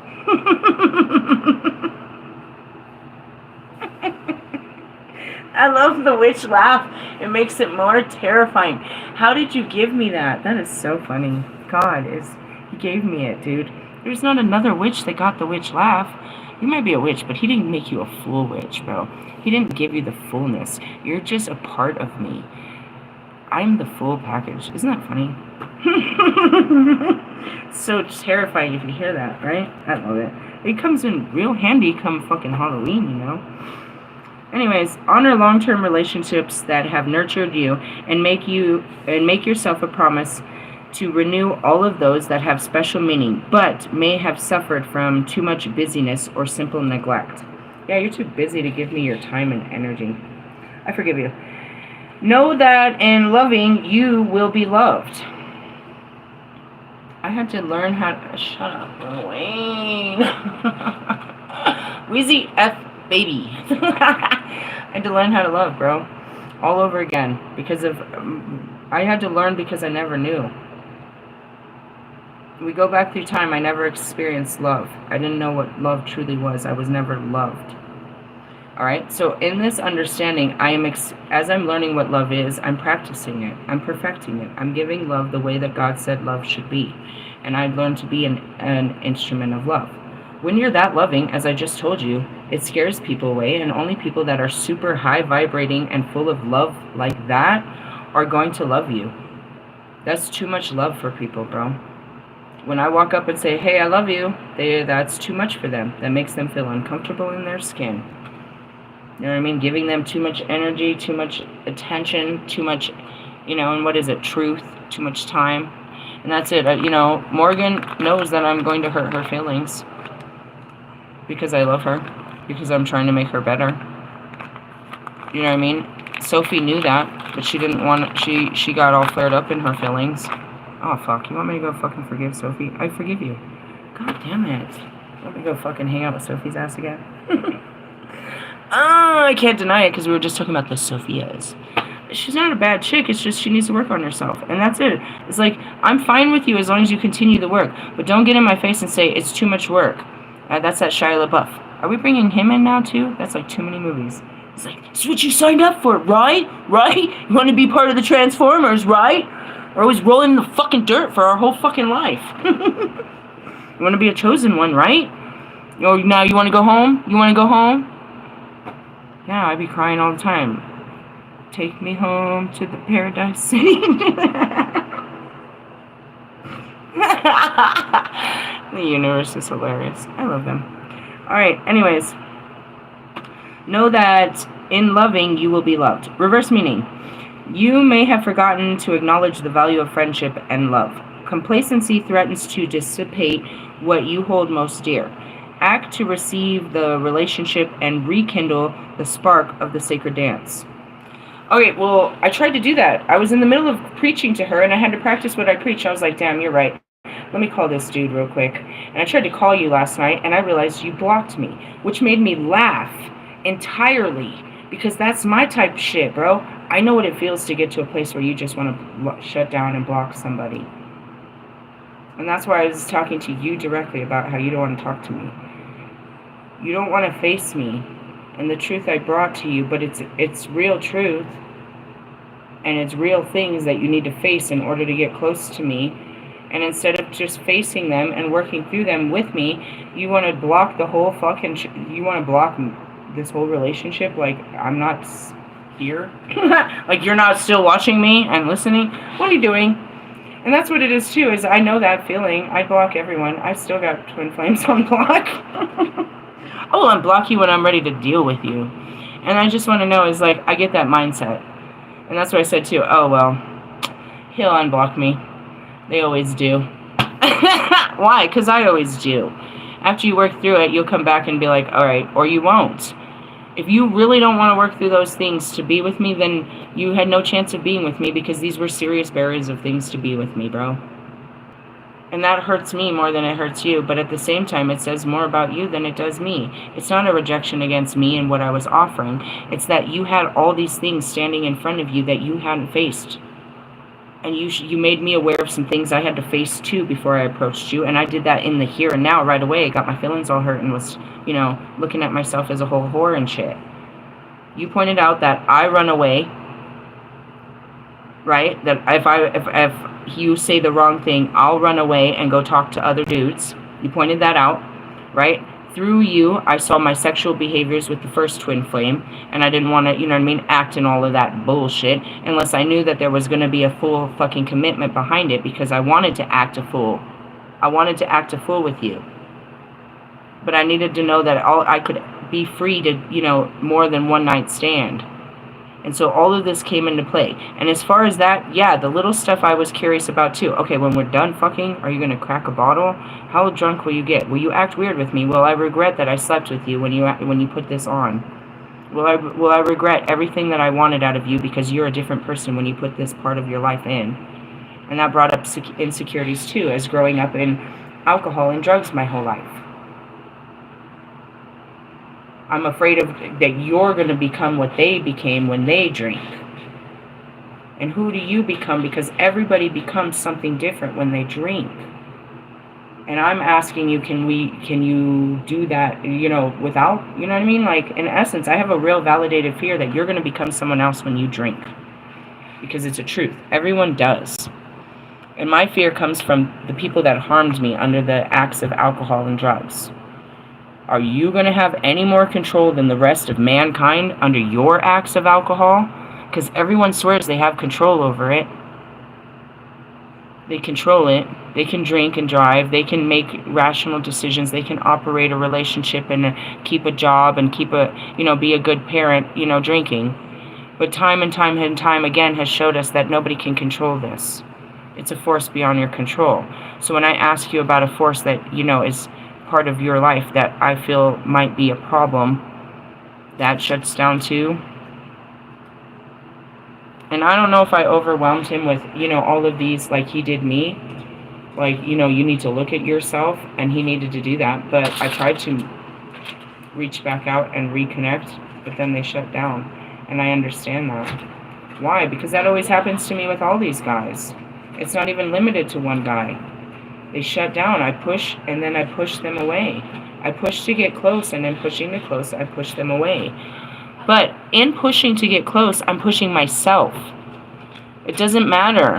I love the witch laugh. It makes it more terrifying. How did you give me that? That is so funny. He gave me it, dude. There's not another witch that got the witch laugh. You might be a witch, but he didn't make you a full witch, bro. He didn't give you the fullness. You're just a part of me. I'm the full package. Isn't that funny? So terrifying if you hear that, right? I love it. It comes in real handy come fucking Halloween, you know? Anyways, honor long-term relationships that have nurtured you and make yourself a promise to renew all of those that have special meaning, but may have suffered from too much busyness or simple neglect. Yeah, you're too busy to give me your time and energy. I forgive you. Know that in loving, you will be loved. I had to learn how to... Shut up, Wayne. Wheezy F baby. I had to learn how to love, bro. All over again. Because of... I had to learn because I never knew. We go back through time, I never experienced love. I didn't know what love truly was. I was never loved. Alright, so in this understanding, as I'm learning what love is, I'm practicing it. I'm perfecting it. I'm giving love the way that God said love should be. And I've learned to be an instrument of love. When you're that loving, as I just told you, it scares people away, and only people that are super high vibrating and full of love like that are going to love you. That's too much love for people, bro. When I walk up and say, hey, I love you, that's too much for them. That makes them feel uncomfortable in their skin. You know what I mean? Giving them too much energy, too much attention, too much, you know, and what is it? Truth, too much time. And that's it. You know, Morgan knows that I'm going to hurt her feelings. Because I love her. Because I'm trying to make her better. You know what I mean? Sophie knew that, but she didn't want, she got all flared up in her feelings. Oh, fuck. You want me to go fucking forgive Sophie? I forgive you. God damn it. You want me to go fucking hang out with Sophie's ass again? I can't deny it because we were just talking about the Sophias. She's not a bad chick. It's just she needs to work on herself. And that's it. It's like, I'm fine with you as long as you continue the work. But don't get in my face and say it's too much work. That's that Shia LaBeouf. Are we bringing him in now, too? That's like too many movies. It's like, it's what you signed up for, right? Right? You want to be part of the Transformers, right? We're always rolling in the fucking dirt for our whole fucking life. You want to be a chosen one, right? Or now you want to go home? You want to go home? Yeah, I be crying all the time. Take me home to the Paradise City. The universe is hilarious. I love them. Alright, anyways. Know that in loving, you will be loved. Reverse meaning. You may have forgotten to acknowledge the value of friendship and love. Complacency threatens to dissipate what you hold most dear. Act to receive the relationship and rekindle the spark of the sacred dance. Okay, well, I tried to do that. I was in the middle of preaching to her, and I had to practice what I preach. I was like, damn, you're right. Let me call this dude real quick. And I tried to call you last night, and I realized you blocked me, which made me laugh entirely, because that's my type of shit, bro. I know what it feels to get to a place where you just want to shut down and block somebody. And that's why I was talking to you directly about how you don't want to talk to me. You don't want to face me and the truth I brought to you, but it's real truth. And it's real things that you need to face in order to get close to me. And instead of just facing them and working through them with me, you want to block the whole fucking... you want to block this whole relationship like I'm not here. Like you're not still watching me and listening. What are you doing? And that's what it is too, is I know that feeling. I block everyone. I still got twin flames on block. I will unblock you when I'm ready to deal with you. And I just want to know is like, I get that mindset. And that's what I said too. Oh, well, he'll unblock me. They always do. Why? Because I always do. After you work through it, you'll come back and be like, all right, or you won't. If you really don't want to work through those things to be with me, then you had no chance of being with me because these were serious barriers of things to be with me, bro. And that hurts me more than it hurts you. But at the same time, it says more about you than it does me. It's not a rejection against me and what I was offering. It's that you had all these things standing in front of you that you hadn't faced. And you made me aware of some things I had to face too before I approached you. And I did that in the here and now right away. I got my feelings all hurt and was, you know, looking at myself as a whole whore and shit. You pointed out that I run away, right? That if you say the wrong thing, I'll run away and go talk to other dudes. You pointed that out, right? Through you, I saw my sexual behaviors with the first twin flame, and I didn't want to, you know what I mean, act in all of that bullshit unless I knew that there was going to be a full fucking commitment behind it, because I wanted to act a fool. I wanted to act a fool with you. But I needed to know that I could be free to, you know, more than one night stand. And so all of this came into play. And as far as that, yeah, the little stuff I was curious about too. Okay, when we're done fucking, are you going to crack a bottle? How drunk will you get? Will you act weird with me? Will I regret that I slept with you when you put this on? Will I regret everything that I wanted out of you because you're a different person when you put this part of your life in? And that brought up insecurities too, as growing up in alcohol and drugs my whole life. I'm afraid of that you're going to become what they became when they drink. And who do you become? Because everybody becomes something different when they drink. And I'm asking you, can you do that, you know, without, you know what I mean? Like, in essence, I have a real validated fear that you're going to become someone else when you drink. Because it's a truth. Everyone does. And my fear comes from the people that harmed me under the acts of alcohol and drugs. Are you going to have any more control than the rest of mankind under your acts of alcohol? Because everyone swears they have control over it. They control it. They can drink and drive. They can make rational decisions. They can operate a relationship and keep a job and be a good parent, drinking. But time and time again has showed us that nobody can control this. It's a force beyond your control. So when I ask you about a force that, is part of your life that I feel might be a problem, that shuts down too. And I don't know if I overwhelmed him with, all of these like he did me. Like, you need to look at yourself, and he needed to do that. But I tried to reach back out and reconnect, but then they shut down. And I understand that. Why? Because that always happens to me with all these guys. It's not even limited to one guy. They shut down. I push, and then I push them away. I push to get close, and then pushing to close, I push them away. But in pushing to get close, I'm pushing myself. It doesn't matter.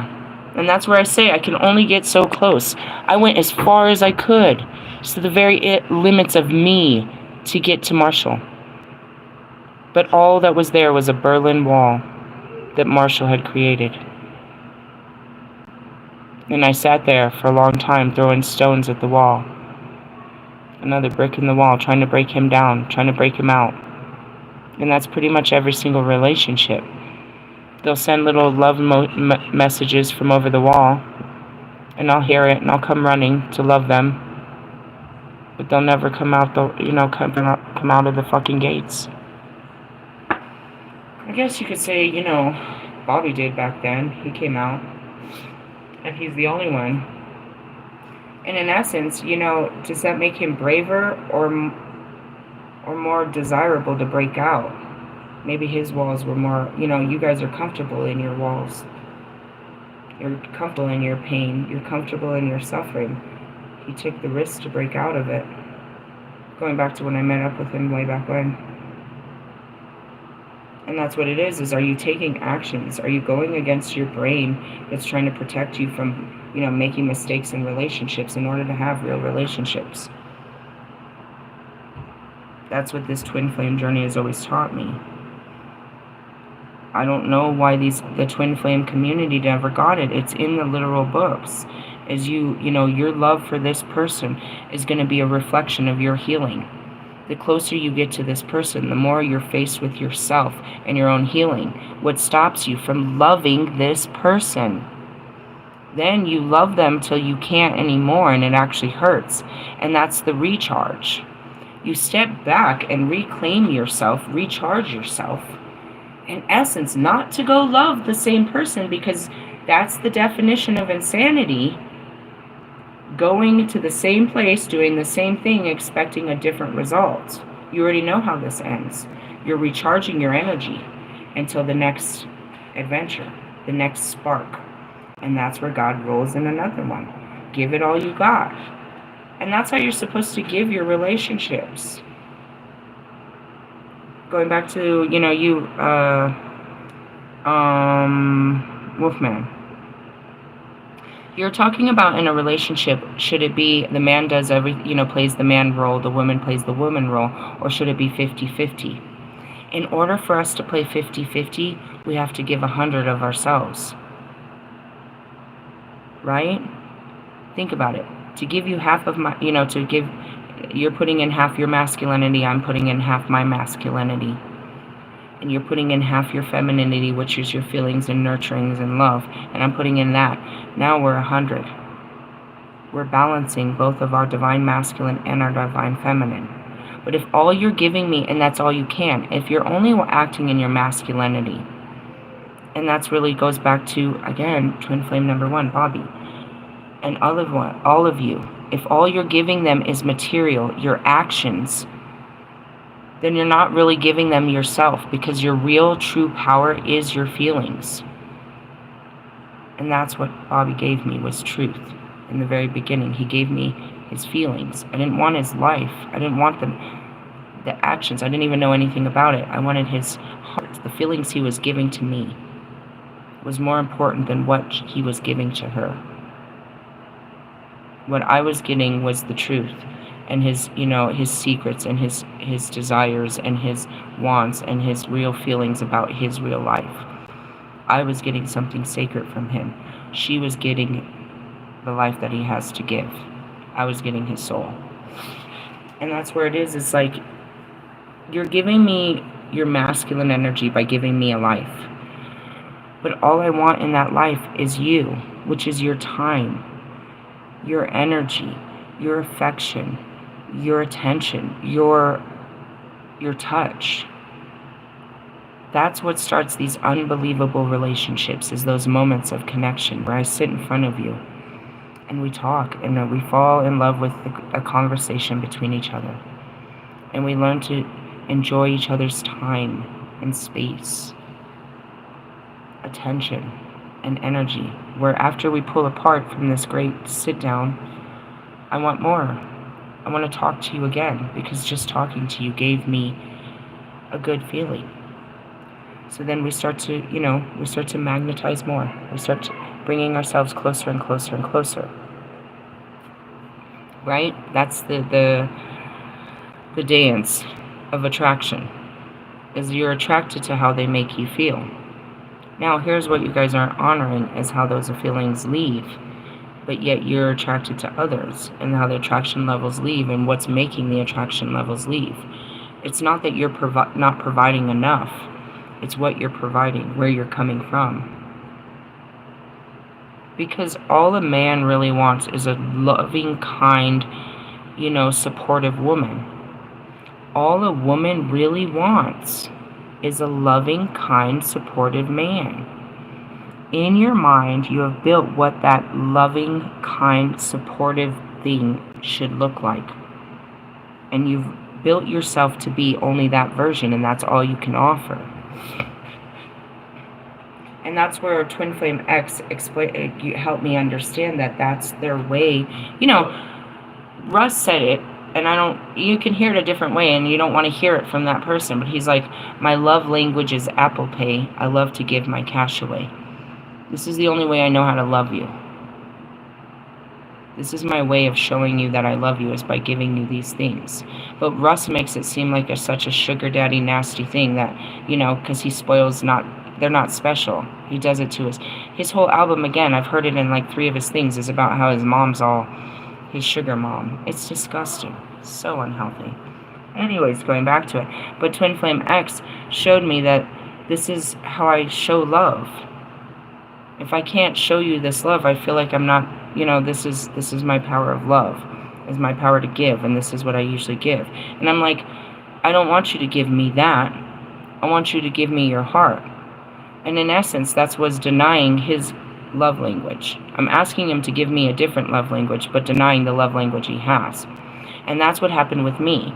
And that's where I say I can only get so close. I went as far as I could, to the very limits of me, to get to Marshall. But all that was there was a Berlin Wall that Marshall had created. And I sat there for a long time throwing stones at the wall. Another brick in the wall, trying to break him down, trying to break him out. And that's pretty much every single relationship. They'll send little love messages from over the wall, and I'll hear it, and I'll come running to love them. But they'll never come out come out of the fucking gates. I guess you could say, Bobby did back then. He came out. And he's the only one. And in essence, does that make him braver or more desirable to break out? Maybe his walls were more, you guys are comfortable in your walls. You're comfortable in your pain. You're comfortable in your suffering. He took the risk to break out of it. Going back to when I met up with him way back when. And that's what it is are you taking actions? Are you going against your brain that's trying to protect you from, making mistakes in relationships in order to have real relationships? That's what this twin flame journey has always taught me. I don't know why the twin flame community never got it. It's in the literal books. As your love for this person is going to be a reflection of your healing. The closer you get to this person, the more you're faced with yourself and your own healing. What stops you from loving this person? Then you love them till you can't anymore, and it actually hurts. And that's the recharge. You step back and reclaim yourself, recharge yourself. In essence, not to go love the same person, because that's the definition of insanity. Going to the same place, doing the same thing, expecting a different result. You already know how this ends. You're recharging your energy until the next adventure, the next spark. And that's where God rolls in another one. Give it all you got. And that's how you're supposed to give your relationships. Going back to, Wolfman. You're talking about in a relationship, should it be the man does plays the man role, the woman plays the woman role, or should it be 50-50? In order for us to play 50-50, we have to give 100 of ourselves. Right? Think about it. To give you half of my, you're putting in half your masculinity, I'm putting in half my masculinity. And you're putting in half your femininity, which is your feelings and nurturings and love. And I'm putting in that. Now we're 100. We're balancing both of our divine masculine and our divine feminine. But if all you're giving me, and that's all you can, if you're only acting in your masculinity, and that's really goes back to, again, twin flame number 1, Bobby, and all of you, if all you're giving them is material, your actions, then you're not really giving them yourself, because your real true power is your feelings. And that's what Bobby gave me, was truth. In the very beginning, he gave me his feelings. I didn't want his life. I didn't want the actions. I didn't even know anything about it. I wanted his heart. The feelings he was giving to me was more important than what he was giving to her. What I was getting was the truth. And his secrets and his desires and his wants and his real feelings about his real life. I was getting something sacred from him. She was getting the life that he has to give. I was getting his soul. And that's where it is. It's like, you're giving me your masculine energy by giving me a life. But all I want in that life is you, which is your time, your energy, your affection, your attention, your touch. That's what starts these unbelievable relationships, is those moments of connection where I sit in front of you and we talk and we fall in love with a conversation between each other. And we learn to enjoy each other's time and space, attention and energy, where after we pull apart from this great sit down, I want more. I want to talk to you again, because just talking to you gave me a good feeling. So then we start to magnetize more. We start bringing ourselves closer and closer and closer. Right? That's the dance of attraction, is you're attracted to how they make you feel. Now, here's what you guys aren't honoring, is how those feelings leave. But yet you're attracted to others, and how the attraction levels leave, and what's making the attraction levels leave. It's not that you're not providing enough. It's what you're providing, where you're coming from. Because all a man really wants is a loving, kind, supportive woman. All a woman really wants is a loving, kind, supportive man. In your mind, you have built what that loving, kind, supportive thing should look like. And you've built yourself to be only that version, and that's all you can offer. And that's where Twin Flame X helped me understand that that's their way. You know, Russ said it, and you can hear it a different way, and you don't want to hear it from that person, but he's like, my love language is Apple Pay. I love to give my cash away. This is the only way I know how to love you. This is my way of showing you that I love you, is by giving you these things. But Russ makes it seem like it's such a sugar daddy nasty thing that, you know, because he spoils they're not special. He does it to us. His whole album, again, I've heard it in like 3 of his things, is about how his mom's all his sugar mom. It's disgusting. So unhealthy. Anyways, going back to it. But Twin Flame X showed me that this is how I show love. If I can't show you this love, I feel like I'm not, you know, this is my power of love. Is my power to give, and this is what I usually give. And I'm like, I don't want you to give me that. I want you to give me your heart. And in essence, that's what's denying his love language. I'm asking him to give me a different love language, but denying the love language he has. And that's what happened with me.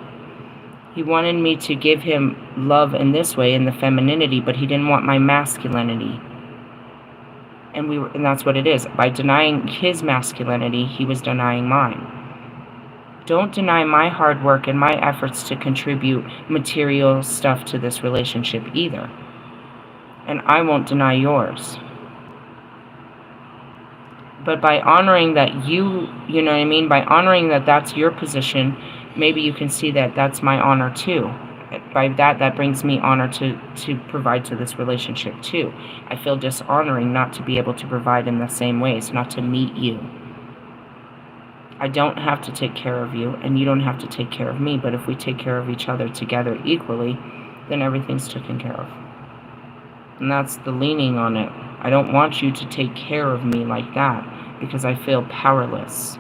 He wanted me to give him love in this way, in the femininity, but he didn't want my masculinity. And that's what it is. By denying his masculinity, he was denying mine. Don't deny my hard work and my efforts to contribute material stuff to this relationship either. And I won't deny yours. But by honoring that you know what I mean? By honoring that that's your position, maybe you can see that that's my honor too. By that brings me honor to provide to this relationship too. I feel dishonoring not to be able to provide in the same ways, not to meet you. I don't have to take care of you, and you don't have to take care of me, but if we take care of each other together equally, then everything's taken care of. And that's the leaning on it. I don't want you to take care of me like that, because I feel powerless.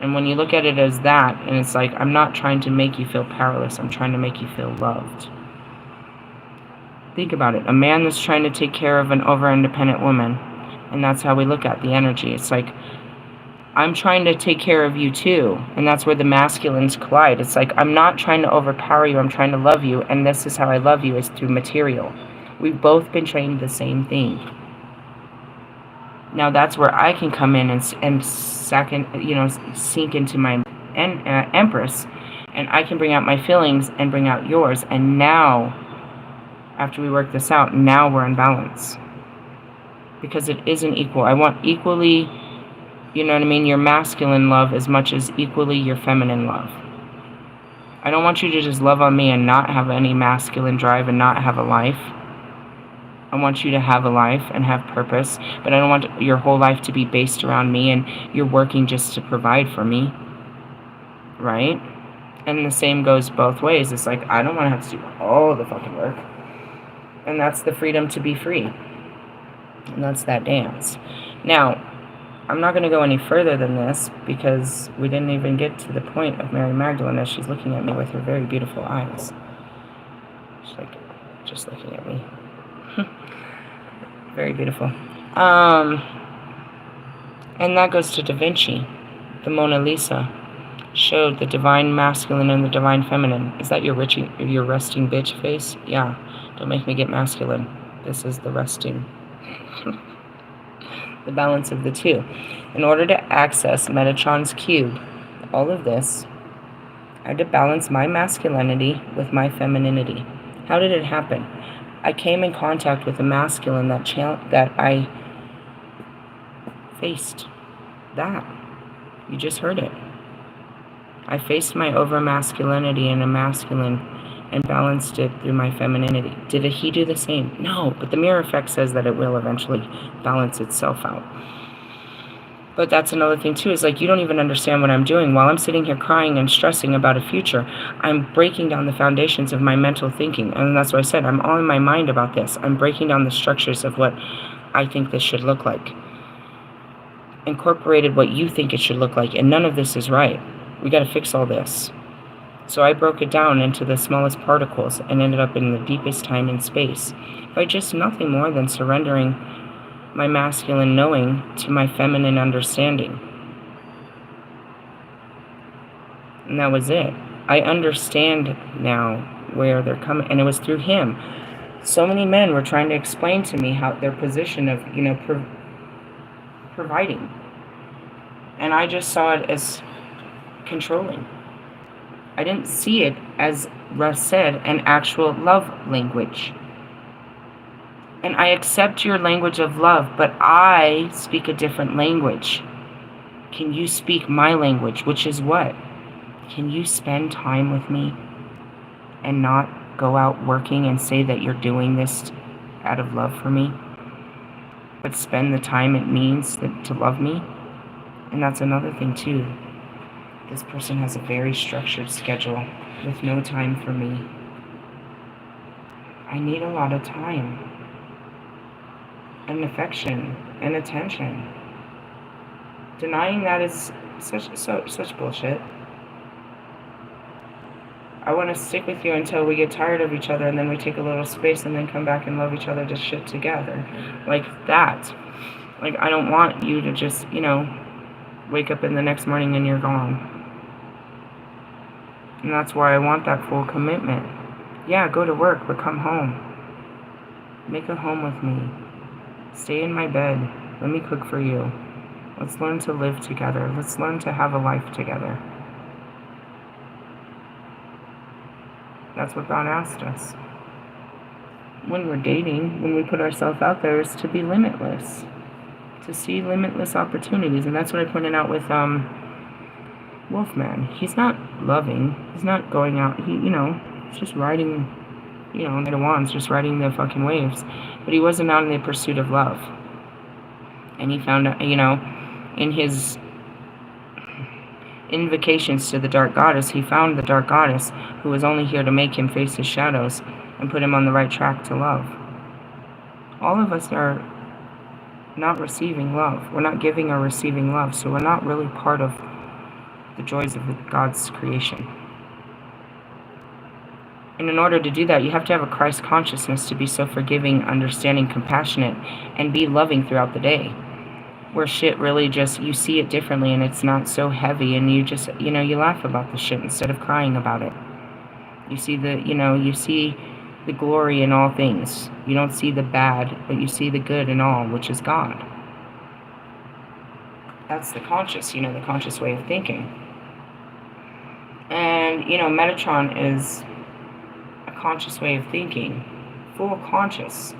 And when you look at it as that, and it's like, I'm not trying to make you feel powerless, I'm trying to make you feel loved. Think about it. A man that's trying to take care of an over-independent woman, and that's how we look at the energy. It's like, I'm trying to take care of you too, and that's where the masculines collide. It's like, I'm not trying to overpower you, I'm trying to love you, and this is how I love you, is through material. We've both been trained the same thing. Now that's where I can come in and sink into my Empress, and I can bring out my feelings and bring out yours, and now, after we work this out, now we're in balance. Because it isn't equal. I want equally, you know what I mean, your masculine love as much as equally your feminine love. I don't want you to just love on me and not have any masculine drive and not have a life. I want you to have a life and have purpose, but I don't want your whole life to be based around me and you're working just to provide for me, right? And the same goes both ways. It's like, I don't want to have to do all the fucking work. And that's the freedom to be free. And that's that dance. Now, I'm not going to go any further than this because we didn't even get to the point of Mary Magdalene as she's looking at me with her very beautiful eyes. She's like, just looking at me. Very beautiful. And that goes to Da Vinci. The Mona Lisa showed the divine masculine and the divine feminine. Is that your resting bitch face? Yeah. Don't make me get masculine. This is the resting. The balance of the two. In order to access Metatron's cube, all of this, I had to balance my masculinity with my femininity. How did it happen? I came in contact with a masculine that I faced. That. You just heard it. I faced my over-masculinity and a masculine and balanced it through my femininity. Did he do the same? No, but the mirror effect says that it will eventually balance itself out. But that's another thing too, is like, you don't even understand what I'm doing. While I'm sitting here crying and stressing about a future, I'm breaking down the foundations of my mental thinking. And that's what I said, I'm all in my mind about this. I'm breaking down the structures of what I think this should look like. Incorporated what you think it should look like, and none of this is right. We got to fix all this. So I broke it down into the smallest particles and ended up in the deepest time and space by just nothing more than surrendering my masculine knowing to my feminine understanding. And that was it. I understand now where they're coming, and it was through him. So many men were trying to explain to me how their position of, providing. And I just saw it as controlling. I didn't see it, as Russ said, an actual love language. And I accept your language of love, but I speak a different language. Can you speak my language, which is what? Can you spend time with me and not go out working and say that you're doing this out of love for me, but spend the time it means to love me? And that's another thing too. This person has a very structured schedule with no time for me. I need a lot of time and affection and attention. Denying that is such bullshit. I want to stick with you until we get tired of each other, and then we take a little space and then come back and love each other to shit together. Like that. Like, I don't want you to just, wake up in the next morning and you're gone. And that's why I want that full commitment. Yeah, go to work, but come home. Make a home with me. Stay in my bed. Let me cook for you. Let's learn to live together. Let's learn to have a life together. That's what God asked us. When we're dating, when we put ourselves out there, is to be limitless. To see limitless opportunities. And that's what I pointed out with Wolfman. He's not loving. He's not going out. He's just riding, Knight of Wands, just riding the fucking waves. But he wasn't out in the pursuit of love. And he found, in his invocations to the Dark Goddess, he found the Dark Goddess who was only here to make him face his shadows and put him on the right track to love. All of us are not receiving love. We're not giving or receiving love, so we're not really part of the joys of God's creation. And in order to do that, you have to have a Christ consciousness to be so forgiving, understanding, compassionate, and be loving throughout the day. Where shit really just, you see it differently and it's not so heavy, and you just, you laugh about the shit instead of crying about it. You see you see the glory in all things. You don't see the bad, but you see the good in all, which is God. That's the conscious, the conscious way of thinking. And, Metatron is a conscious way of thinking. Full conscious.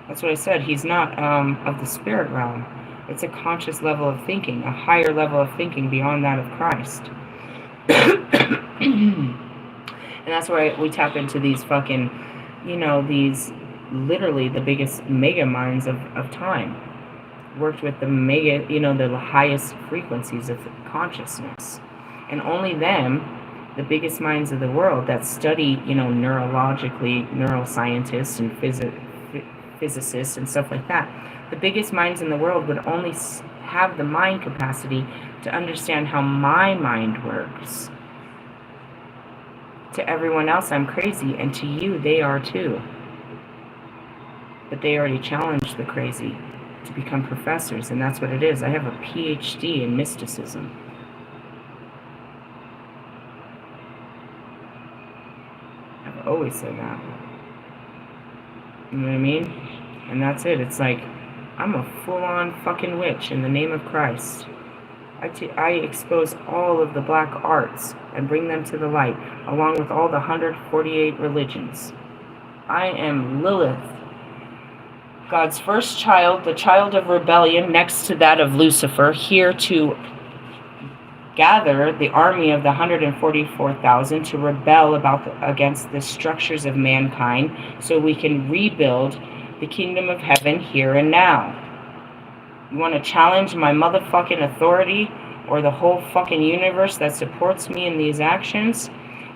That's what I said. He's not of the spirit realm. It's a conscious level of thinking, a higher level of thinking beyond that of Christ. And that's why we tap into these fucking, these literally the biggest mega minds of time. Worked with the mega, the highest frequencies of consciousness. And only them, the biggest minds of the world that study, neurologically, neuroscientists and physicists and stuff like that, the biggest minds in the world would only have the mind capacity to understand how my mind works. To everyone else, I'm crazy, and to you, they are too. But they already challenged the crazy to become professors, and that's what it is. I have a PhD in mysticism. I've always said that. You know what I mean? And that's it. It's like, I'm a full-on fucking witch in the name of Christ. I expose all of the black arts and bring them to the light, along with all the 148 religions. I am Lilith, God's first child, the child of rebellion, next to that of Lucifer, here to gather the army of the 144,000 to rebel against the structures of mankind, so we can rebuild the kingdom of heaven here and now. You want to challenge my motherfucking authority or the whole fucking universe that supports me in these actions?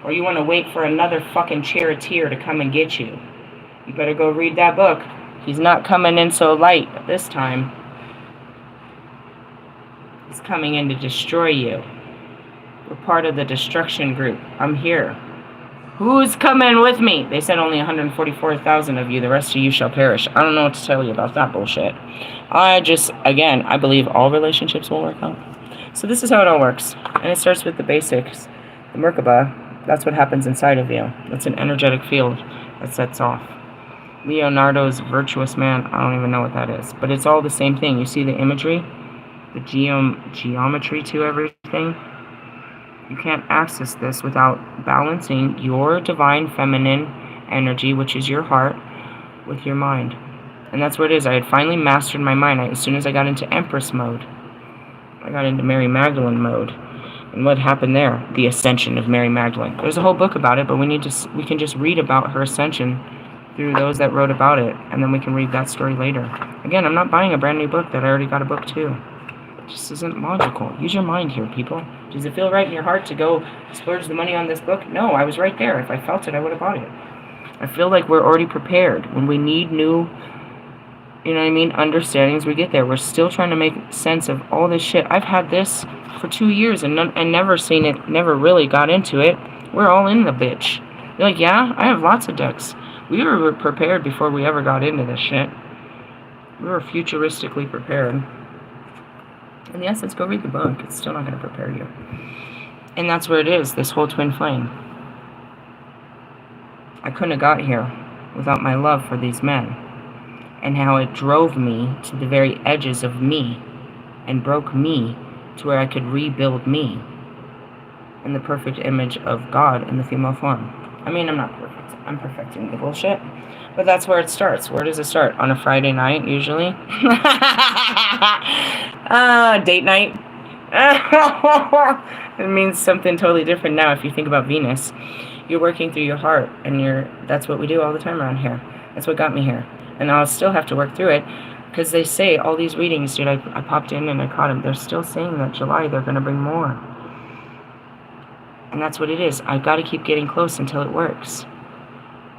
Or you want to wait for another fucking charioteer to come and get you? You better go read that book. He's not coming in so light this time. He's coming in to destroy you. We're part of the destruction group. I'm here. Who's coming with me? They said only 144,000 of you. The rest of you shall perish. I don't know what to tell you about that bullshit. I believe all relationships will work out. So this is how it all works. And it starts with the basics. The merkaba, That's what happens inside of you. It's an energetic field that sets off. Leonardo's Virtuous Man, I don't even know what that is. But it's all the same thing. You see the imagery? The geometry to everything? You can't access this without balancing your divine feminine energy, which is your heart, with your mind. And that's what it is. I had finally mastered my mind. As soon as I got into Empress mode, I got into Mary Magdalene mode. And what happened there? The ascension of Mary Magdalene. There's a whole book about it, but we can just read about her ascension through those that wrote about it, and then we can read that story later. Again, I'm not buying a brand new book that I already got a book too. It just isn't logical. Use your mind here, people. Does it feel right in your heart to go splurge the money on this book? No, I was right there. If I felt it, I would have bought it. I feel like we're already prepared. When we need new, you know what I mean, understandings, we get there. We're still trying to make sense of all this shit. I've had this for 2 years and never seen it, never really got into it. We're all in the bitch. You're like, yeah, I have lots of decks. We were prepared before we ever got into this shit. We were futuristically prepared. And yes, let's go read the book. It's still not going to prepare you. And that's where it is, this whole twin flame. I couldn't have got here without my love for these men. And how it drove me to the very edges of me and broke me to where I could rebuild me in the perfect image of God in the female form. I mean, I'm not perfect. I'm perfecting the bullshit. But that's where it starts. Where does it start? On a Friday night, usually. Date night. It means something totally different now if you think about Venus. You're working through your heart, and that's what we do all the time around here. That's what got me here. And I'll still have to work through it, because they say all these readings, dude, I popped in and I caught them. They're still saying that July they're going to bring more. And that's what it is. I've got to keep getting close until it works.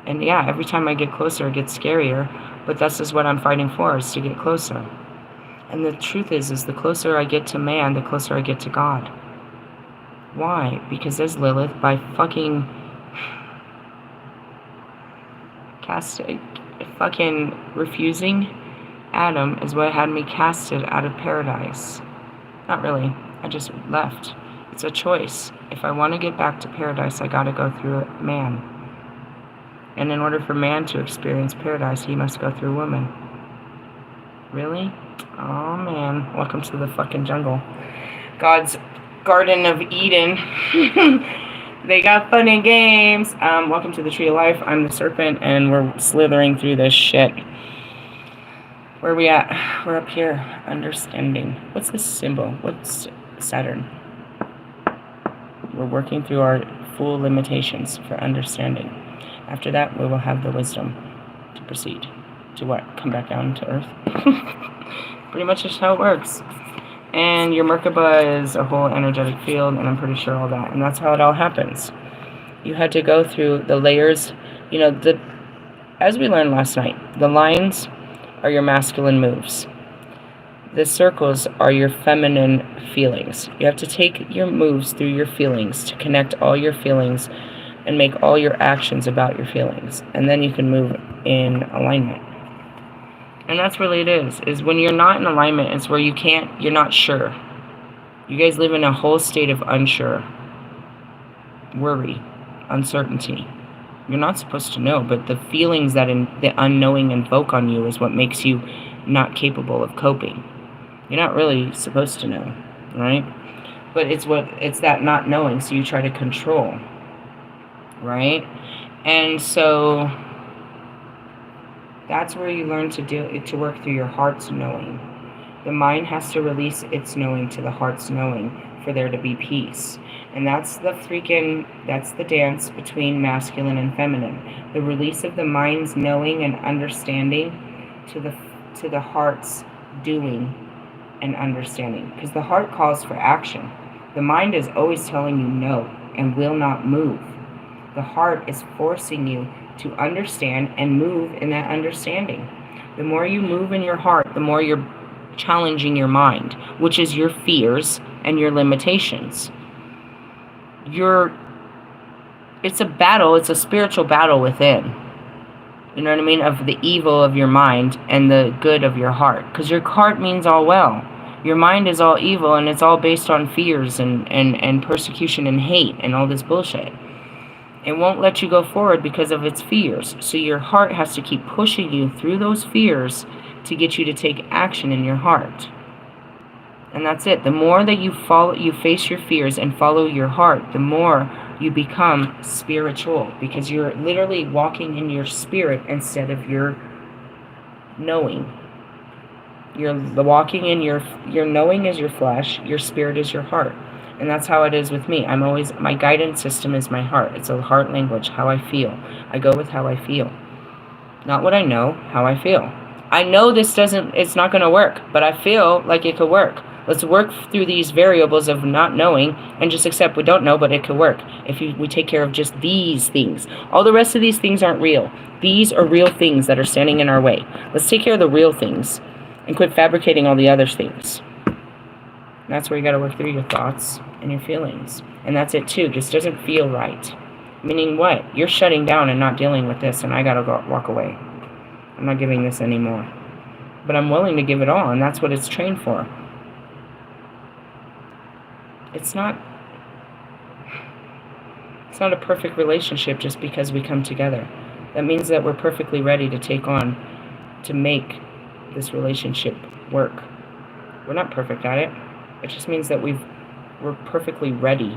And yeah, every time I get closer, it gets scarier. But this is what I'm fighting for, is to get closer. And the truth is the closer I get to man, the closer I get to God. Why? Because there's Lilith by fucking refusing Adam is what had me casted out of paradise. Not really. I just left. It's a choice. If I want to get back to paradise, I gotta go through man. And in order for man to experience paradise, he must go through woman. Really? Oh man. Welcome to the fucking jungle. God's Garden of Eden. They got fun and games. Welcome to the Tree of Life. I'm the serpent, and we're slithering through this shit. Where are we at? We're up here. Understanding. What's this symbol? What's Saturn? We're working through our full limitations for understanding. After that, we will have the wisdom to proceed. To what? Come back down to Earth? Pretty much just how it works. And your merkaba is a whole energetic field, and I'm pretty sure all that. And that's how it all happens. You had to go through the layers. You know, as we learned last night, the lines are your masculine moves. The circles are your feminine feelings. You have to take your moves through your feelings to connect all your feelings and make all your actions about your feelings. And then you can move in alignment. And that's really it is when you're not in alignment, it's where you're not sure. You guys live in a whole state of unsure, worry, uncertainty. You're not supposed to know, but the feelings that the unknowing invoke on you is what makes you not capable of coping. You're not really supposed to know, right? But it's that not knowing, so you try to control, right? And so that's where you learn to work through your heart's knowing. The mind has to release its knowing to the heart's knowing for there to be peace. And that's the dance between masculine and feminine. The release of the mind's knowing and understanding to the heart's doing and understanding. Because the heart calls for action. The mind is always telling you no and will not move. The heart is forcing you to understand and move in that understanding. The more you move in your heart, the more you're challenging your mind, which is your fears and your limitations. It's a battle, it's a spiritual battle within. You know what I mean? Of the evil of your mind and the good of your heart. Because your heart means all well. Your mind is all evil, and it's all based on fears and persecution and hate and all this bullshit. It won't let you go forward because of its fears. So your heart has to keep pushing you through those fears to get you to take action in your heart. And that's it. The more that you face your fears and follow your heart, the more you become spiritual, because you're literally walking in your spirit instead of your knowing. You're walking in your knowing is your flesh, your spirit is your heart. And that's how it is with me. My guidance system is my heart. It's a heart language, how I feel. I go with how I feel. Not what I know, how I feel. I know it's not going to work, but I feel like it could work. Let's work through these variables of not knowing and just accept we don't know, but it could work. If we take care of just these things. All the rest of these things aren't real. These are real things that are standing in our way. Let's take care of the real things and quit fabricating all the other things. That's where you got to work through your thoughts and your feelings. And that's it too. This doesn't feel right. Meaning what? You're shutting down and not dealing with this, and I got to walk away. I'm not giving this anymore. But I'm willing to give it all, and that's what it's trained for. It's not a perfect relationship just because we come together. That means that we're perfectly ready to make this relationship work. We're not perfect at it. It just means that we're perfectly ready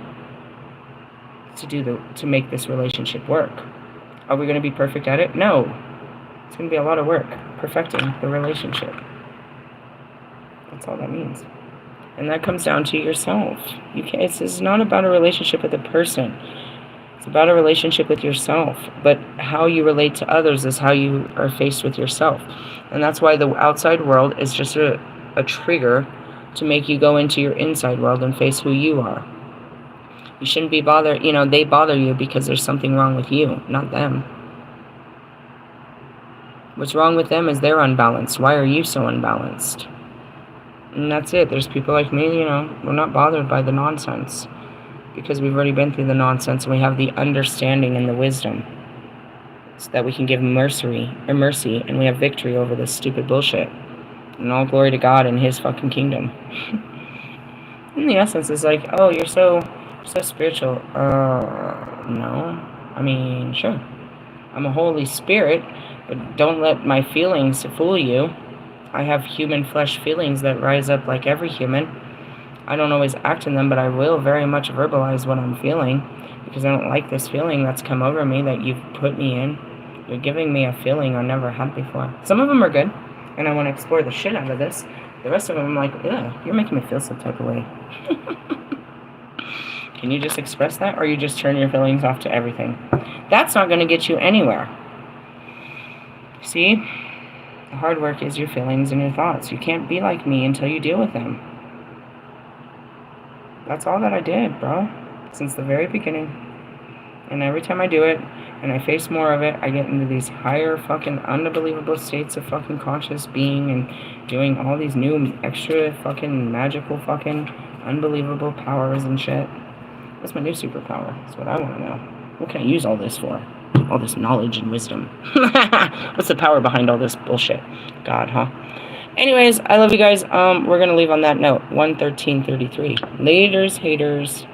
to make this relationship work. Are we going to be perfect at it? No. It's going to be a lot of work perfecting the relationship. That's all that means. And that comes down to yourself. It's not about a relationship with a person. It's about a relationship with yourself. But how you relate to others is how you are faced with yourself. And that's why the outside world is just a trigger to make you go into your inside world and face who you are. You shouldn't be bothered. They bother you because there's something wrong with you, not them. What's wrong with them is they're unbalanced. Why are you so unbalanced? And that's it. There's people like me, we're not bothered by the nonsense because we've already been through the nonsense and we have the understanding and the wisdom so that we can give mercy and we have victory over this stupid bullshit. And all glory to God and His fucking kingdom. In the essence, it's like, oh, you're so spiritual. No. I mean, sure. I'm a Holy Spirit, but don't let my feelings fool you. I have human flesh feelings that rise up like every human. I don't always act in them, but I will very much verbalize what I'm feeling because I don't like this feeling that's come over me that you've put me in. You're giving me a feeling I never had before. Some of them are good, and I want to explore the shit out of this. The rest of them, I'm like, ugh, you're making me feel some type of way. Can you just express that, or you just turn your feelings off to everything? That's not going to get you anywhere. See? The hard work is your feelings and your thoughts. You can't be like me until you deal with them. That's all that I did, bro. Since the very beginning. And every time I do it, and I face more of it, I get into these higher fucking unbelievable states of fucking conscious being and doing all these new extra fucking magical fucking unbelievable powers and shit. What's my new superpower? That's what I want to know. What can I use all this for? All this knowledge and wisdom. What's the power behind all this bullshit? God, huh? Anyways, I love you guys. We're going to leave on that note. 1:13:33. Laters, haters.